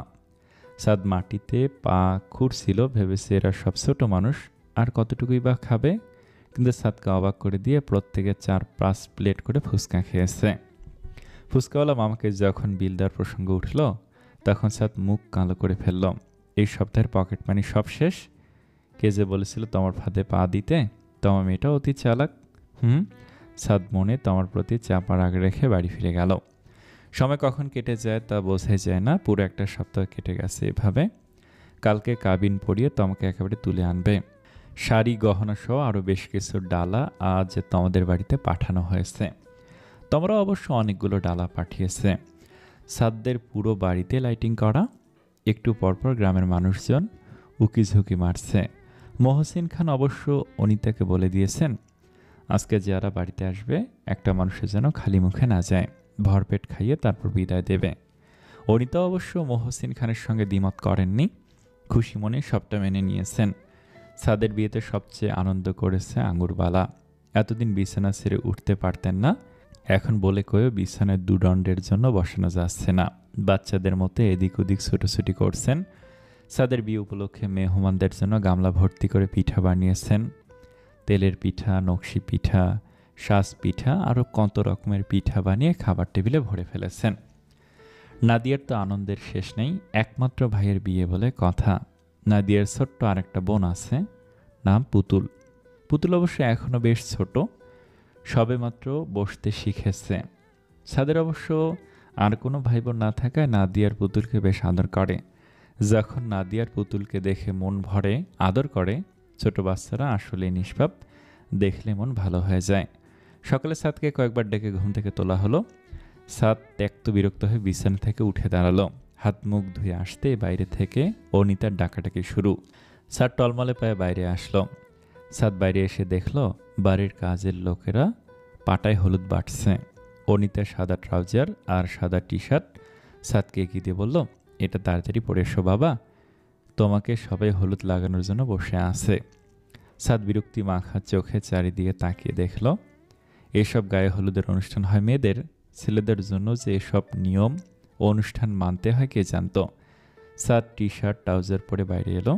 সাদ মাটিতে পা খুঁড়ছিল, ভেবেছে এরা সব ছোট মানুষ, আর কতটুকুই বা খাবে। কিন্তু সাদকে অবাক করে দিয়ে প্রত্যেকে 4-5 প্লেট করে ফুচকা খেয়েছে। ফুচকাওয়ালা মামাকে যখন বিল দেওয়ার প্রসঙ্গ উঠল, তখন সাদ মুখ কালো করে ফেলল। এই সপ্তাহের পকেট মানি সব শেষ। কে যে বলেছিল তোমার ফাঁদে পা দিতে? তোমার মেয়েটা অতি চালাক। সাদ মনে তোমার প্রতি চাপা রাগ রেখে বাড়ি ফিরে গেল। সময় কখন কেটে যায় তা বোঝাই যায় না। পুরো একটা সপ্তাহ কেটে গেছে এভাবে। কালকে কাবিন পরিয়ে তোমাকে একেবারে তুলে আনবে। শাড়ি গহনা সহ আরও বেশ কিছু ডালা আজ তোমাদের বাড়িতে পাঠানো হয়েছে। তোমরা অবশ্য অনেকগুলো ডালা পাঠিয়েছে। সাদদের পুরো বাড়িতে লাইটিং করা। একটু পরপর গ্রামের মানুষজন উকিঝুঁকি মারছে। মহসিন খান অবশ্য অনিতাকে বলে দিয়েছেন, আজকে যারা বাড়িতে আসবে একটা মানুষের যেন খালি মুখে না যায়, ভরপেট খাইয়ে তারপর বিদায় দেবে। অনিতা অবশ্য মহসিন খানের সঙ্গে দ্বিমত করেননি, খুশি মনে সবটা মেনে নিয়েছেন। সাদের বিয়েতে সবচেয়ে আনন্দ করেছে আঙুরবালা। এতদিন বিছানা ছেড়ে উঠতে পারতেন না, এখন বলে কয়েও বিছানায় দুদণ্ডের জন্য বসানো যাচ্ছে না। বাচ্চাদের মতো এদিক ওদিক ছুটোছুটি করছেন। সাদের বিয়ে উপলক্ষে মেহমানদের জন্য গামলা ভর্তি করে পিঠা বানিয়েছেন। তেলের পিঠা, নকশি পিঠা, শাঁস পিঠা, আরও কত রকমের পিঠা বানিয়ে খাবার টেবিলে ভরে ফেলেছেন। নাদিয়ার তো আনন্দের শেষ নেই। একমাত্র ভাইয়ের বিয়ে বলে কথা। নাদিয়ার ছোট্ট আরেকটা বোন আছে, নাম পুতুল। পুতুল অবশ্য এখনও বেশ ছোট, সবেমাত্র বসতে শিখেছে। সাদের অবশ্য আর কোনো ভাই বোন না থাকায় নাদিয়ার পুতুলকে বেশ আদর করে। যখন নাদিয়ার পুতুলকে দেখে মন ভরে, আদর করে। ছোট বাচ্চারা আসলে নিষ্পাপ, দেখলে মন ভালো হয়ে যায়। সকালে সাদকে কয়েকবার ডেকে ঘুম থেকে তোলা হলো। সাদ ত্যক্ত বিরক্ত হয়ে বিছানা থেকে উঠে দাঁড়ালো। হাত মুখ ধুয়ে আসতে বাইরে থেকে অনিতার ডাকাটাকি শুরু। সাদ টলমলে পায়ে বাইরে আসলো। সাদ বাইরে এসে দেখল বাড়ির কাজের লোকেরা পাটায় হলুদ বাটছে। অনিতা সাদা ট্রাউজার আর সাদা টি শার্ট। সাদকে এগিয়ে দিয়ে বলল, এটা তাড়াতাড়ি পরে এসো বাবা, তোমাকে সবাই হলুদ লাগানোর জন্য বসে আছে। সাদ বিরক্তি মাখা চোখে চারিদিকে তাকিয়ে দেখল এসব গায়ে হলুদের অনুষ্ঠান হয় মেয়েদের, ছেলেদের জন্য যে এসব নিয়ম ও অনুষ্ঠান মানতে হয় কে জানত। সাদ টি শার্ট ট্রাউজার পরে বাইরে এলো।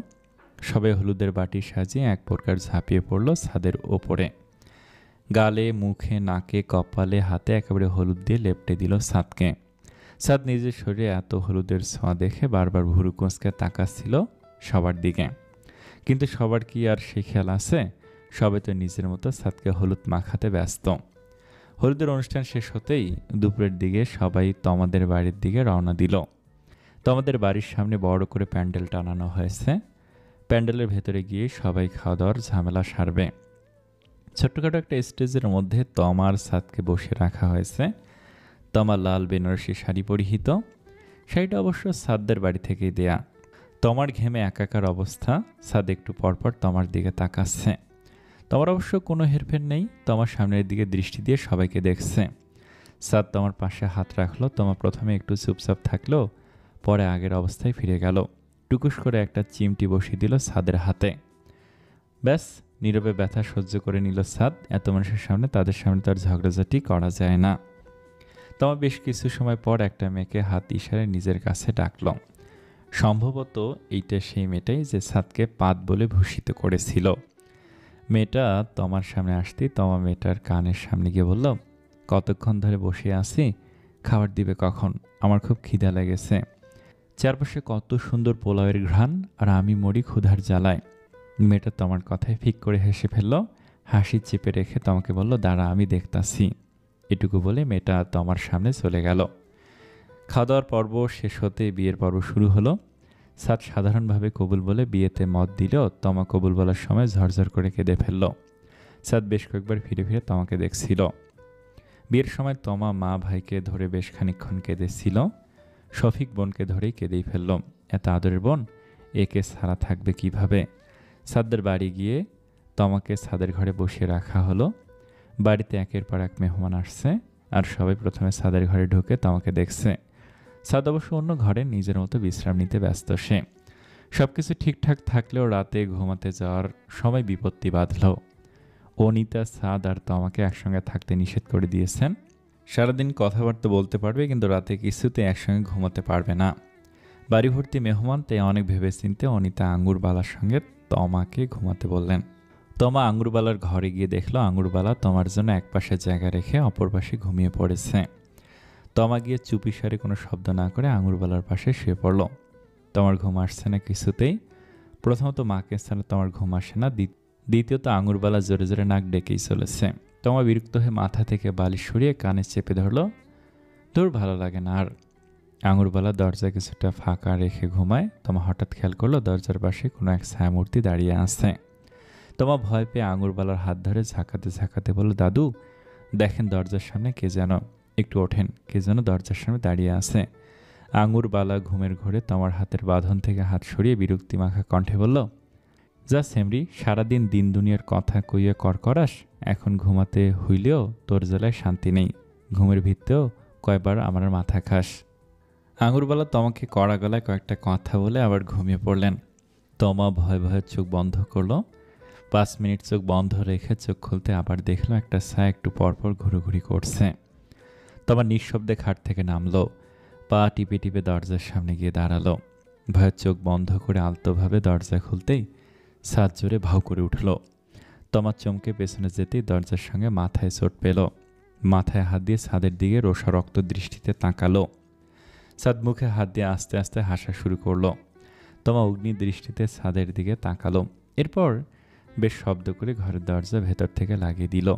সবাই হলুদের বাটি সাজিয়ে এক প্রকার ঝাঁপিয়ে পড়ল ছাদের ওপরে। গালে, মুখে, নাকে, কপালে, হাতে একেবারে হলুদ দিয়ে লেপটে দিল সাদকে। সাদ নিজের শরীরে এত হলুদের ছোঁয়া দেখে বারবার ভুরু কুঁচকে তাকাচ্ছিল সবার দিকে। কিন্তু সবার কি আর সে খেয়াল আছে? সবাই তো নিজের মতো সাদকে হলুদ মাখাতে ব্যস্ত। হলুদের অনুষ্ঠান শেষ হতেই দুপুরের দিকে সবাই তমাদের বাড়ির দিকে রওনা দিল। তমাদের বাড়ির সামনে বড় করে প্যান্ডেল টানানো হয়েছে। প্যান্ডেলের ভেতরে গিয়ে সবাই খাওয়া দাওয়ার ঝামেলা সারবে। ছোট্টখাটো একটা স্টেজের মধ্যে তমা আর সাদকে বসে রাখা হয়েছে। তমা লাল বেনারসি শাড়ি পরিহিত। শাড়িটা অবশ্য সাদদের বাড়ি থেকেই দেয়া। তমার ঘেমে একাকার অবস্থা। সাদ একটু পরপর তমার দিকে তাকাচ্ছে। তমার অবশ্য কোনো হেরফের নেই, তমার সামনের দিকে দৃষ্টি দিয়ে সবাইকে দেখছে। সাদ তমার পাশে হাত রাখলো। তমা প্রথমে একটু চুপচাপ থাকলো, পরে আগের অবস্থায় ফিরে গেল। টুকুস করে একটা চিমটি বসিয়ে দিল সাদের হাতে। ব্যাস, নীরবে ব্যথা সহ্য করে নিল সাদ। এত মানুষের সামনে, তাদের সামনে তার ঝগড়াঝাটি করা যায় না। তমা বেশ কিছু সময় পর একটা মেয়েকে হাত ইশারায় নিজের কাছে ডাকল। সম্ভবত এইটা সেই মেয়েটাই যে সাদকে পাত বলে ভূষিত করেছিল। মেয়েটা তমার সামনে আসতেই তমা মেয়েটার কানের সামনে গিয়ে বলল, কতক্ষণ ধরে বসে আছি, খাবার দিবে কখন? আমার খুব খিদা লেগেছে। চারপাশে কত সুন্দর পোলাওয়ের ঘ্রাণ, আর আমি মরি ক্ষুধার জ্বালায়। মেয়েটা তোমার কথায় ফিক করে হেসে ফেলল। হাসি চেপে রেখে তোমাকে বলল, দাঁড়া আমি দেখতাছি। এটুকু বলে মেয়েটা তোমার সামনে চলে গেল। খাওয়া দাওয়ার পর্ব শেষ হতে বিয়ের পর্ব শুরু হলো। সাদ সাধারণভাবে কবুল বলে বিয়েতে মত দিলেও তমা কবুল বলার সময় ঝরঝর করে কেঁদে ফেলল। সাদ বেশ কয়েকবার ফিরে ফিরে তোমাকে দেখছিল। বিয়ের সময় তমা মা ভাইকে ধরে বেশ খানিকক্ষণ কেঁদেছিল। শফিক বোনকে ধরেই কেঁদেই ফেলল। এত আদরের বোন, একে ছাড়া থাকবে কিভাবে? সাদদের বাড়ি গিয়ে তমাকে সাদের ঘরে বসিয়ে রাখা হলো। বাড়িতে একের পর এক মেহমান আসছে, আর সবাই প্রথমে সাদের ঘরে ঢুকে তমাকে দেখছে। সাদ অবশ্য অন্য ঘরে নিজের মতো বিশ্রাম নিতে ব্যস্ত। সে সবকিছু ঠিকঠাক থাকলেও রাতে ঘুমাতে যাওয়ার সময় বিপত্তি বাঁধল। অনিতা, সাদ আর তমাকে একসঙ্গে থাকতে নিষেধ করে দিয়েছেন। সারাদিন কথাবার্তা বলতে পারবে, কিন্তু রাতে কিছুতে একসঙ্গে ঘুমাতে পারবে না। বাড়ি ভর্তি মেহমান, তাই অনেক ভেবেচিন্তে অনিতা আঙ্গুরবালার সঙ্গে তমাকে ঘুমাতে বললেন। তমা আঙ্গুরবালার ঘরে গিয়ে দেখলো আঙ্গুরবালা তমার জন্য এক পাশে জায়গা রেখে অপর পাশে ঘুমিয়ে পড়েছে। তমা গিয়ে চুপিসারে কোনো শব্দ না করে আঙ্গুরবালার পাশে শুয়ে পড়ল। তোমার ঘুম আসছে না কিছুতেই। প্রথমত মাকে স্থানে তোমার ঘুম আসে না, দ্বিতীয়ত আঙুরবালা জোরে জোরে নাক ডেকেই চলেছে। তোমার বিরক্ত হয়ে মাথা থেকে বালিশ সরিয়ে কানে চেপে ধরল। তোর ভালো লাগে না আর। আঙুরবালা দরজা কিছুটা ফাঁকা রেখে ঘুমায়। তোমার হঠাৎ খেয়াল করলো দরজার পাশে কোনো এক ছায়ামূর্তি দাঁড়িয়ে আছে। তোমার ভয় পেয়ে আঙুরবালার হাত ধরে ঝাঁকাতে ঝাঁকাতে বলল, দাদু দেখেন দরজার সামনে কে যেন, একটু ওঠেন, কে যেন দরজার সামনে দাঁড়িয়ে আছে। আঙুরবালা ঘুমের ঘোরে তোমার হাতের বাঁধন থেকে হাত সরিয়ে বিরক্তি মাখা কণ্ঠে বলল, যা সেমরি, সারাদিন দিন দুনিয়ার কথা কইয়া করাস, এখন ঘুমাতে হইলেও তোর জ্বালায় শান্তি নেই। ঘুমের ভিত্তেও কয়বার আমার মাথা খাস। আঙুরবালা তোমাকে কড়া গলায় কয়েকটা কথা বলে আবার ঘুমিয়ে পড়লেন। তমা ভয়ে ভয়ে চোখ বন্ধ করলো। 5 মিনিট চোখ বন্ধ রেখে চোখ খুলতে আবার দেখলো একটা ছায়া একটু পরপর ঘুরোঘুরি করছে। তোমার নিঃশব্দে খাট থেকে নামলো, পা টিপে টিপে দরজার সামনে গিয়ে দাঁড়ালো। ভয়ের চোখ বন্ধ করে আলতোভাবে দরজা খুলতেই ছাদ জোরে ভাউ করে উঠল। তোমার চমকে পেছনে যেতেই দরজার সঙ্গে মাথায় চোট পেল। মাথায় হাত দিয়ে ছাদের দিকে রোষা রক্ত দৃষ্টিতে তাকালো। ছাদ মুখে হাত দিয়ে আস্তে আস্তে হাসা শুরু করলো। তোমা অগ্নি দৃষ্টিতে ছাদের দিকে তাকালো। এরপর বেশ শব্দ করে ঘরের দরজা ভেতর থেকে লাগিয়ে দিল।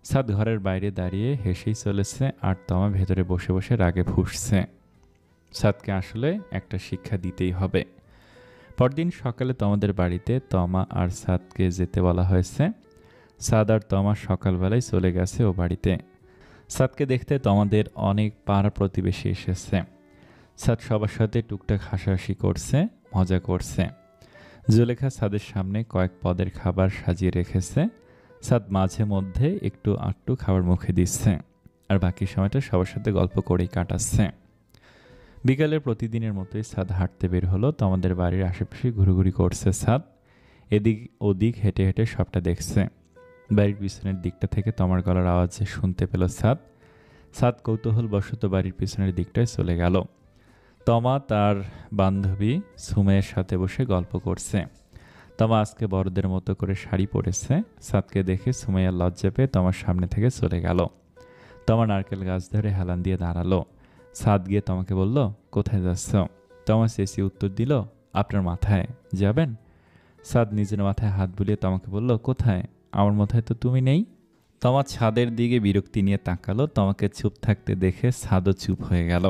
ছাদ ঘরের বাইরে দাঁড়িয়ে হেসেই চলেছে, আর তোমা ভেতরে বসে বসে রাগে ফুঁসছে। ছাদকে আসলে একটা শিক্ষা দিতেই হবে। পরদিন সকালে তোমাদের বাড়িতে তমা আর ছাদকে যেতে বলা হয়েছে। ছাদ আর তমা সকালবেলায় চলে গেছে ও বাড়িতে। ছাদকে দেখতে তোমাদের অনেক পাড়া প্রতিবেশী এসেছে। ছাদ সবার সাথে টুকটাক হাসাহাসি করছে, মজা করছে। জুলেখা ছাদের সামনে কয়েক পদের খাবার সাজিয়ে রেখেছে। ছাদ মাঝে মধ্যে একটু আটটু খাবার মুখে দিচ্ছে, আর বাকি সময়টা সবার সাথে গল্প করেই কাটাচ্ছে। বিকালের প্রতিদিনের মতোই ছাদ হাঁটতে বের হলো। তোমাদের বাড়ির আশেপাশে ঘুরোঘুরি করছে ছাদ। এদিক ওদিক হেঁটে হেঁটে সবটা দেখছে। বাড়ির পিছনের দিকটা থেকে তোমার গলার আওয়াজ শুনতে পেল ছাদ। ছাদ কৌতূহলবশত বাড়ির পিছনের দিকটায় চলে গেল। তমা তার বান্ধবী সুমের সাথে বসে গল্প করছে। তমা আজকে বড়দের মতো করে শাড়ি পরেছে। ছাদকে দেখে সুমাইয়া লজ্জা পেয়ে তোমার সামনে থেকে চলে গেল। তোমার নারকেল গাছ ধরে হেলান দিয়ে দাঁড়ালো। ছাদ গিয়ে তোমাকে বলল, কোথায় যাচ্ছ? তোমার চেঁচিয়ে উত্তর দিল, আপনার মাথায় যাবেন? ছাদ নিজের মাথায় হাত বুলিয়ে তোমাকে বলল, কোথায়? আমার মাথায় তো তুমি নেই। তোমার ছাদের দিকে বিরক্তি নিয়ে তাকালো। তোমাকে চুপ থাকতে দেখে ছাদও চুপ হয়ে গেল।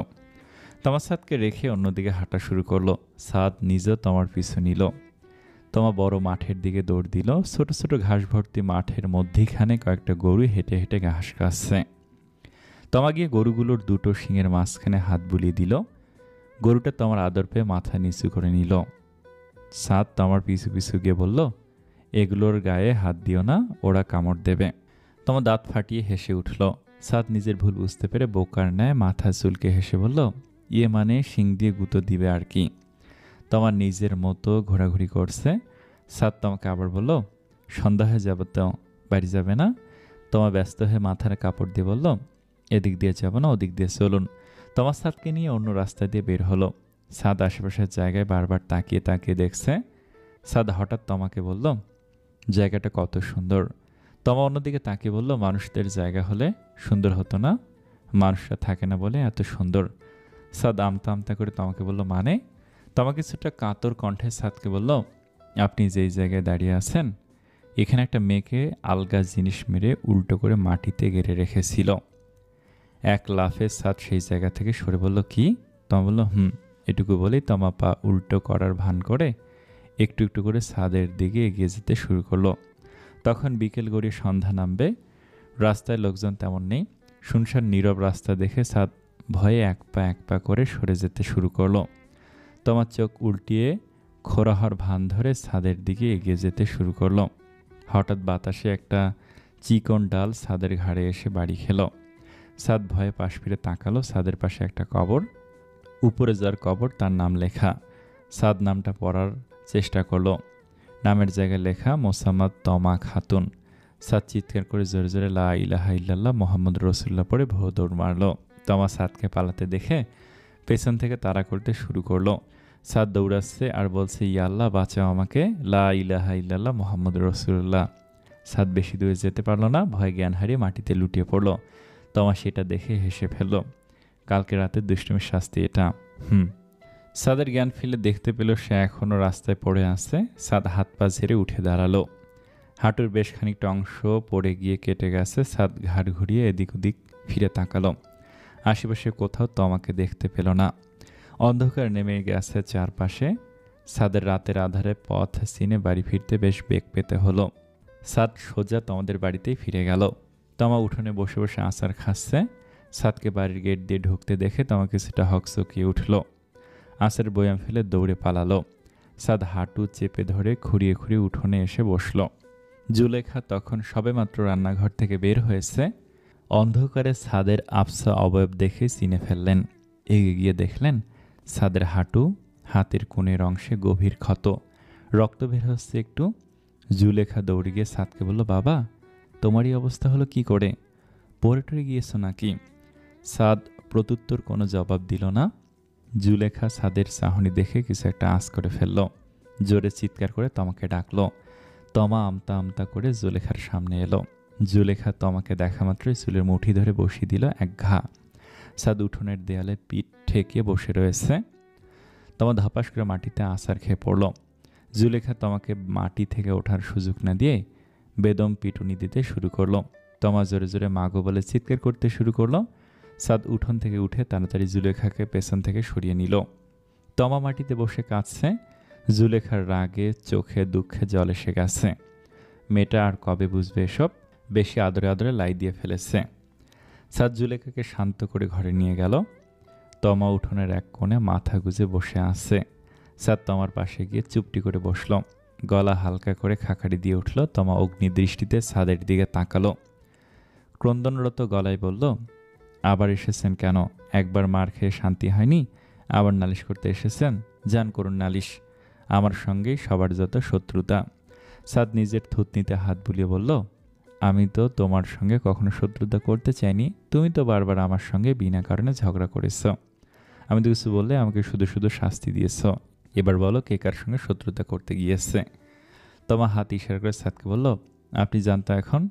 তোমার ছাদকে রেখে অন্যদিকে হাঁটা শুরু করলো। ছাদ নিজেও তোমার পিছু নিল। তোমার বড় মাঠের দিকে দৌড় দিল। ছোট ছোট ঘাস ভর্তি মাঠের মধ্যিখানে কয়েকটা গরু হেঁটে হেঁটে ঘাস খাচ্ছে। তোমা গিয়ে গরুগুলোর দুটো শিঙের মাঝখানে হাত বুলিয়ে দিল। গরুটা তোমার আদর পেয়ে মাথা নিচু করে নিল। ছাদ তোমার পিছু পিছু গিয়ে বলল, এগুলোর গায়ে হাত দিও না, ওরা কামড় দেবে। তোমার দাঁত ফাটিয়ে হেসে উঠল। ছাদ নিজের ভুল বুঝতে পেরে বোকার ন্যায় মাথা চুলকে হেসে বলল, ইয়ে মানে শিং দিয়ে গুঁতো দিবে আর কি। তোমার নিজের মতো ঘোরাঘুরি করছে। ছাদ তোমাকে আবার বলল, সন্ধ্যা হয়ে যাবে তো, বাড়ি যাবে না? তোমার ব্যস্ত হয়ে মাথার কাপড় দিয়ে বলল, এদিক দিয়ে যাব না, ওদিক দিয়ে চলুন। তোমার ছাদকে নিয়ে অন্য রাস্তা দিয়ে বের হলো। ছাদ আশেপাশের জায়গায় বারবার তাকিয়ে তাকিয়ে দেখছে। ছাদ হঠাৎ তোমাকে বলল, জায়গাটা কত সুন্দর। তোমা অন্যদিকে তাকিয়ে বলল, মানুষদের জায়গা হলে সুন্দর হতো না? মানুষরা থাকে না বলে এত সুন্দর। ছাদ আমতা আমতা করে তোমাকে বলল, মানে? তোমাকে কিছুটা কাতর কণ্ঠে ছাদকে বলল, আপনি যেই জায়গায় দাঁড়িয়ে আছেন, এখানে একটা মেয়েকে আলগা জিনিস মেরে উল্টো করে মাটিতে গেড়ে রেখেছিল। এক লাফে ছাদ সেই জায়গা থেকে সরে বলল, কি? তোমা বলল, এটুকু বলেই তোমা পা উল্টো করার ভান করে একটু একটু করে ছাদের দিকে এগিয়ে যেতে শুরু করলো। তখন বিকেল গড়িয়ে সন্ধ্যা নামবে। রাস্তায় লোকজন তেমন নেই। শুনশান নীরব রাস্তা দেখে ছাদ ভয়ে এক পা করে সরে যেতে শুরু করলো। তোমার চোখ উল্টিয়ে খোরাহর ভান ধরে ছাদের দিকে এগিয়ে যেতে শুরু করলো। হঠাৎ বাতাসে একটা চিকন ডাল ছাদের ঘাড়ে এসে বাড়ি খেল। ছাদ ভয়ে পাশ ফিরে তাকালো। ছাদের পাশে একটা কবর, উপরে যার কবর তার নাম লেখা। ছাদ নামটা পড়ার চেষ্টা করলো। নামের জায়গায় লেখা মোসাম্মদ তমা খাতুন। সাদ চিৎকার করে জোরে জোরে লা ইলাহা ইল্লাল্লাহ মোহাম্মদ রসুল্লাহ পড়ে ভোর দৌড় মারল। তমা সাদকে পালাতে দেখে পেছন থেকে তাড়া করতে শুরু করলো। সাদ দৌড়াচ্ছে আর বলছে, ইয়া আল্লাহ বাঁচাও আমাকে, লা ইলাহা ইল্লাল্লাহ মোহাম্মদ রসুল্লাহ। সাদ বেশি দূরে যেতে পারল না, ভয় জ্ঞান হারিয়ে মাটিতে লুটিয়ে পড়ল। তমা সেটা দেখে হেসে ফেলল। কালকে রাতের দুষ্টুমির শাস্তি এটা। সাদের জ্ঞান ফিরে দেখতে পেল সে এখনও রাস্তায় পড়ে আছে। সাদ হাত পা ঝেড়ে উঠে দাঁড়ালো। হাঁটুর বেশ খানিকটা অংশ পড়ে গিয়ে কেটে গেছে। সাদ ঘাড় ঘুরিয়ে এদিক ওদিক ফিরে তাকালো। আশেপাশে কোথাও তমাকে দেখতে পেল না। অন্ধকার নেমে গেছে চারপাশে। সাদের রাতের আধারে পথ চিনে বাড়ি ফিরতে বেশ বেগ পেতে হলো। সাদ সোজা তোমাদের বাড়িতেই ফিরে গেল। তমা উঠোনে বসে বসে আচার খাচ্ছে। সাদকে বাড়ির গেট দিয়ে ঢুকতে দেখে তমা কিছুটা হকচকিয়ে উঠল। আচার বয়াম ফেলে দৌড়ে পালালো। সাদ হাঁটু চেপে ধরে খুঁড়িয়ে খুঁড়িয়ে উঠোনে এসে বসল। জুলেখা তখন সবেমাত্র রান্নাঘর থেকে বের হয়েছে। অন্ধকারে সাদের আবসা অবয়ব দেখে চিনে ফেললেন। এগিয়ে গিয়ে দেখলেন সাদের হাঁটু, হাতের কোণের অংশে গভীর ক্ষত, রক্ত বের হচ্ছে একটু। জুলেখা দৌড়ে গিয়ে সাদকে বলল, বাবা তোমারই অবস্থা হলো কি করে? পড়ে টরে গিয়েছ নাকি? সাদ প্রত্যুত্তর কোনো জবাব দিল না। জুলেখা সাদের চাহনি দেখে কিছু একটা আঁচ করে ফেলল। জোরে চিৎকার করে তমাকে ডাকলো। তমা আমতা আমতা করে জুলেখার সামনে এলো। জুলেখা তমাকে দেখা মাত্রই চুলের মুঠি ধরে বসিয়ে দিল এক ঘা। সাদ উঠোনের দেয়ালে পিঠ ঠেকিয়ে বসে রয়েছে। তমা ধাপাস করে মাটিতে আছাড় খেয়ে পড়ল। জুলেখা তমাকে মাটি থেকে ওঠার সুযোগ না দিয়ে বেদম পিটুনি দিতে শুরু করলো। তমা জোরে জোরে মাগো বলে চিৎকার করতে শুরু করলো। সাদ উঠোন থেকে উঠে তাড়াতাড়ি জুলেখাকে পেছন থেকে সরিয়ে নিল। তমা মাটিতে বসে কাঁদছে। জুলেখার রাগে চোখে দুঃখে জল এসে গেছে। মেয়েটা আর কবে বুঝবে এসব? বেশি আদরে আদরে লাই দিয়ে ফেলেছে। সাদ জুলেখাকে শান্ত করে ঘরে নিয়ে গেল। তমা উঠোনের এক কোণে মাথা গুজে বসে আছে। সাদ তমার পাশে গিয়ে চুপটি করে বসল। গলা হালকা করে খাকারি দিয়ে উঠল। তমা অগ্নি দৃষ্টিতে সাদের দিকে তাকালো। ক্রন্দনরত গলায় বলল, আবার এসেছেন কেন? একবার মার খেয়ে শান্তি হয়নি, আবার নালিশ করতে এসেছেন? যান করুন নালিশ, আমার সঙ্গেই সবার যত শত্রুতা। সাদ নিজের থুতনিতে হাত বুলিয়ে বলল, আমি তো তোমার সঙ্গে কখনো শত্রুতা করতে চাইনি। তুমি তো বারবার আমার সঙ্গে বিনা কারণে ঝগড়া করেছ। আমি তো কিছু বললে আমাকে শুধু শুধু শাস্তি দিয়েছ। এবার বলো কে কার সঙ্গে শত্রুতা করতে গিয়েছে? তমা হাত ইশারা করে সাদকে বলল, আপনি জানতো এখন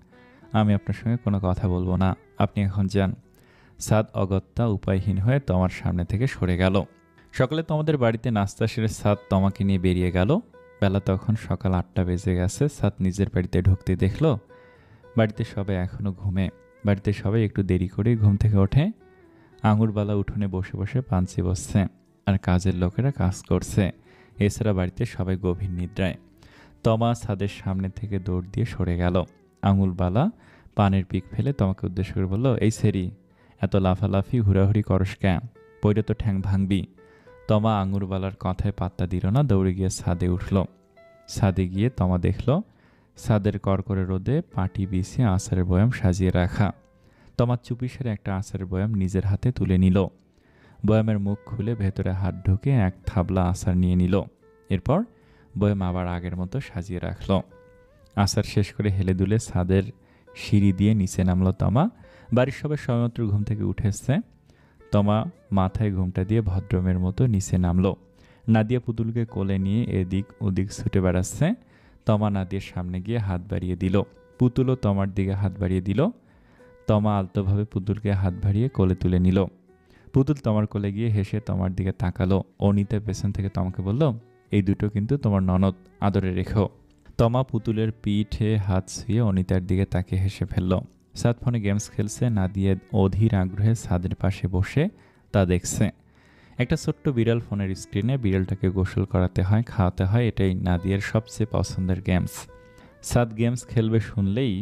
আমি আপনার সঙ্গে কোনো কথা বলবো না, আপনি এখন যান। সাদ অগত্যা উপায়হীন হয়ে তমার সামনে থেকে সরে গেল। সকালে তোমাদের বাড়িতে নাস্তা সেরে সাদ তমাকে নিয়ে বেরিয়ে গেল। বেলা তখন সকাল 8টা বেজে গেছে। সাদ নিজের বাড়িতে ঢুকতে দেখল বাড়িতে সবাই এখনো ঘুমে। বাড়িতে সবাই একটু দেরি করেই ঘুম থেকে ওঠে। আঙুরবালা উঠোনে বসে বসে পাঞ্চি বসছে আর কাজের লোকেরা কাজ করছে। এছাড়া বাড়িতে সবাই গভীর নিদ্রায়। তমা সাদের সামনে থেকে দৌড় দিয়ে সরে গেল। আঙুরবালা পানের পিক ফেলে তমাকে উদ্দেশ্য করে বলল, এই সেরি, এত লাফালাফি হুড়াহুড়ি করস কেন? পইরে তো ঠ্যাং ভাঙবি। তমা আঙুরবালার কথায় পাত্তা দিল না, দৌড়ে গিয়ে ছাদে উঠল। ছাদে গিয়ে তমা দেখল ছাদের কড়কড়ে রোদে পাটি বিছিয়ে আচারের বয়াম সাজিয়ে রাখা। তমা চুপিসারে একটা আচারের বয়াম নিজের হাতে তুলে নিল। বয়ামের মুখ খুলে ভেতরে হাত ঢুকে এক থাবলা আচার নিয়ে নিল। এরপর বয়াম আবার আগের মতো সাজিয়ে রাখল। আচার শেষ করে হেলে দুলে ছাদের সিঁড়ি দিয়ে নিচে নামলো তমা। বাড়ির সবাই সবেমাত্র ঘুম থেকে উঠেছে। তমা মাথায় ঘুমটা দিয়ে ভদ্রমের মতো নিচে নামলো। নাদিয়া পুতুলকে কোলে নিয়ে এদিক ওদিক ছুটে বেড়াচ্ছে। তমা নাদিয়ার সামনে গিয়ে হাত বাড়িয়ে দিল। পুতুলও তমার দিকে হাত বাড়িয়ে দিল। তমা আলতোভাবে পুতুলকে হাত বাড়িয়ে কোলে তুলে নিল। পুতুল তমার কোলে গিয়ে হেসে তমার দিকে তাকালো। অনিতা পেছন থেকে তমাকে বলল, এই দুটো কিন্তু তোমার ননদ, আদরে রেখো। তমা পুতুলের পিঠে হাত ছুঁয়ে অনিতার দিকে তাকিয়ে হেসে ফেলল। সাদ ফোনে গেমস খেলছে। নাদিয়া অধীর আগ্রহে ছাদের পাশে বসে তা দেখছে। একটা ছোট্ট বিড়াল ফোনের স্ক্রিনে বিড়ালটাকে গোসল করাতে হয়, খাওয়াতে হয়, এটাই নাদিয়ার সবচেয়ে পছন্দের গেমস। সাদ গেমস খেলবে শুনলেই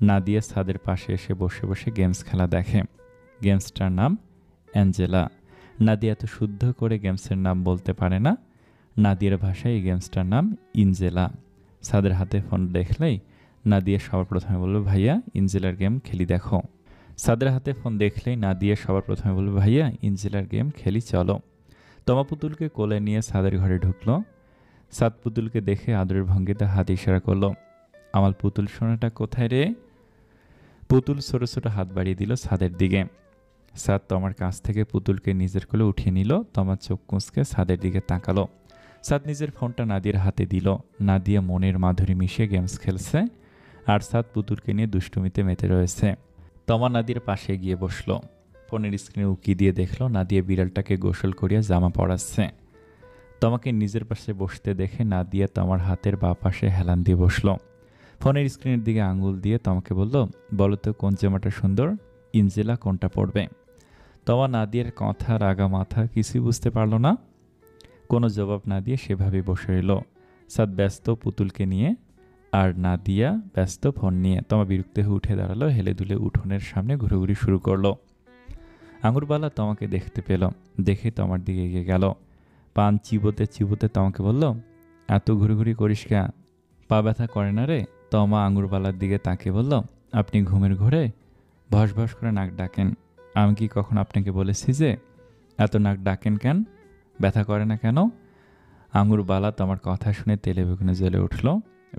নাদিয়া ছাদের পাশে এসে বসে বসে গেমস খেলা দেখে। গেমসটার নাম অ্যাঞ্জেলা। নাদিয়া এত শুদ্ধ করে গেমসের নাম বলতে পারে না। নাদিয়ার ভাষায় এই গেমসটার নাম ইনজেলা। সাদের হাতে ফোন দেখলেই নাদিয়া সবার প্রথমে বলবে, ভাইয়া ইনজেলার গেম খেলি দেখো। সাদের হাতে ফোন দেখলেই নাদিয়া সবার প্রথমে বলবে, ভাইয়া ইনজেলার গেম খেলি চলো। তমা পুতুলকে কোলে নিয়ে সাদের ঘরে ঢুকলো। সাদ পুতুলকে দেখে আদরের ভঙ্গিতে হাত ইশারা করলো। আমার পুতুল সোনাটা কোথায় রে? পুতুল ছোট ছোট হাত বাড়িয়ে দিল ছাদের দিকে। ছাদ তোমার কাছ থেকে পুতুলকে নিজের কোলে উঠিয়ে নিল। তোমার চোখ কুঁচকে ছাদের দিকে তাকালো। ছাদ নিজের ফোনটা নাদিয়ার হাতে দিল। নাদিয়া মনের মাধুরী মিশিয়ে গেমস খেলছে, আর ছাদ পুতুলকে নিয়ে দুষ্টুমিতে মেতে রয়েছে। তমা নাদিয়ার পাশে গিয়ে বসলো। ফোনের স্ক্রিনে উকি দিয়ে দেখলো নাদিয়া বিড়ালটাকে গোসল করিয়া জামা পরাচ্ছে। তোমাকে নিজের পাশে বসতে দেখে নাদিয়া তোমার হাতের বাঁ পাশে হেলান দিয়ে বসলো। ফোনের স্ক্রিনের দিকে আঙুল দিয়ে তোমাকে বলল, বলো তো কোন জামাটা সুন্দর, ইঞ্জেলা কোনটা পরবে? তোমার নাদিয়ার কথা রাগা মাথা কিছুই বুঝতে পারলো না। কোনো জবাব না দিয়ে সেভাবে বসে রইল। সাদ ব্যস্ত পুতুলকে নিয়ে, আর নাদিয়া ব্যস্ত ফোন নিয়ে। তোমা বিরক্ত হয়ে উঠে দাঁড়ালো, হেলে দুলে উঠোনের সামনে ঘুরোঘুরি শুরু করলো। আঙুরবালা তোমাকে দেখতে পেল, দেখে তোমার দিকে এগিয়ে গেল। পান চিবোতে চিবোতে তোমাকে বলল, এত ঘুরঘুরি করিস কে, পা ব্যথা করে না রে? তমা আঙুরবালার দিকে তাকিয়ে বলল, আপনি ঘুমের ঘোরে ভস ভস করে নাক ডাকেন। আমি কি কখন আপনাকে বলেছি যে এত নাক ডাকেন কেন? ব্যথা করে না কেন? আঙুরবালা তোমার কথা শুনে তেলে বেগুনে জ্বলে উঠল।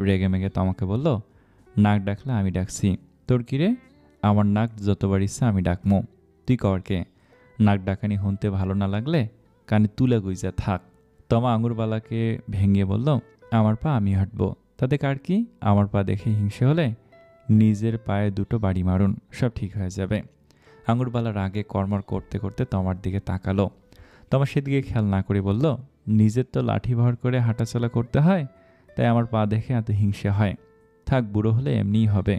রেগে মেগে তোমাকে বলল, নাক ডাকলে আমি ডাকছি, তোর কি রে? আমার নাক যতবার ইচ্ছা আমি ডাকমো, তুই কর কে? নাক ডাকানি শুনতে ভালো না লাগলে কানে তুলে গুইজা থাক। তমা আঙুরবালাকে ভেঙে বলল, আমার পা আমি হাঁটবো, তাতে কার কি? আমার পা দেখে হিংসে হলে নিজের পায়ে দুটো বাড়ি মারুন, সব ঠিক হয়ে যাবে। আঙুরবালা রাগে কর্মর করতে করতে তোমার দিকে তাকালো। তোমার সেদিকে খেয়াল না করে বলল, নিজের তো লাঠি ভর করে হাঁটাচলা করতে হয়, তাই আমার পা দেখে এত হিংসে হয়। থাক, বুড়ো হলে এমনিই হবে,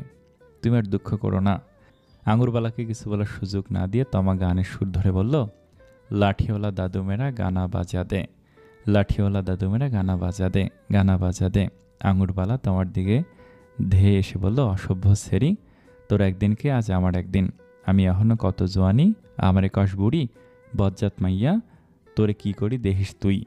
তুমি আর দুঃখ করো না। আঙুরবালাকে কিছু বলার সুযোগ না দিয়ে তমা গানের সুর ধরে বলল, লাঠিওয়ালা দাদু মেরা গানা বাজা দে, লাঠিওয়ালা দাদু মেরা গানা বাজা দে, গানা বাজা দে। আঙুরবালা তোমার দিকে ধেয়ে এসে বলল, অসভ্য সেরি, তোর একদিনকে আজ আমার একদিন। আমি এখনো কত জোয়ানি, আমারে কষ বুড়ি, বজ্জাত মাইয়া, তোরে কি করি দেখিস তুই।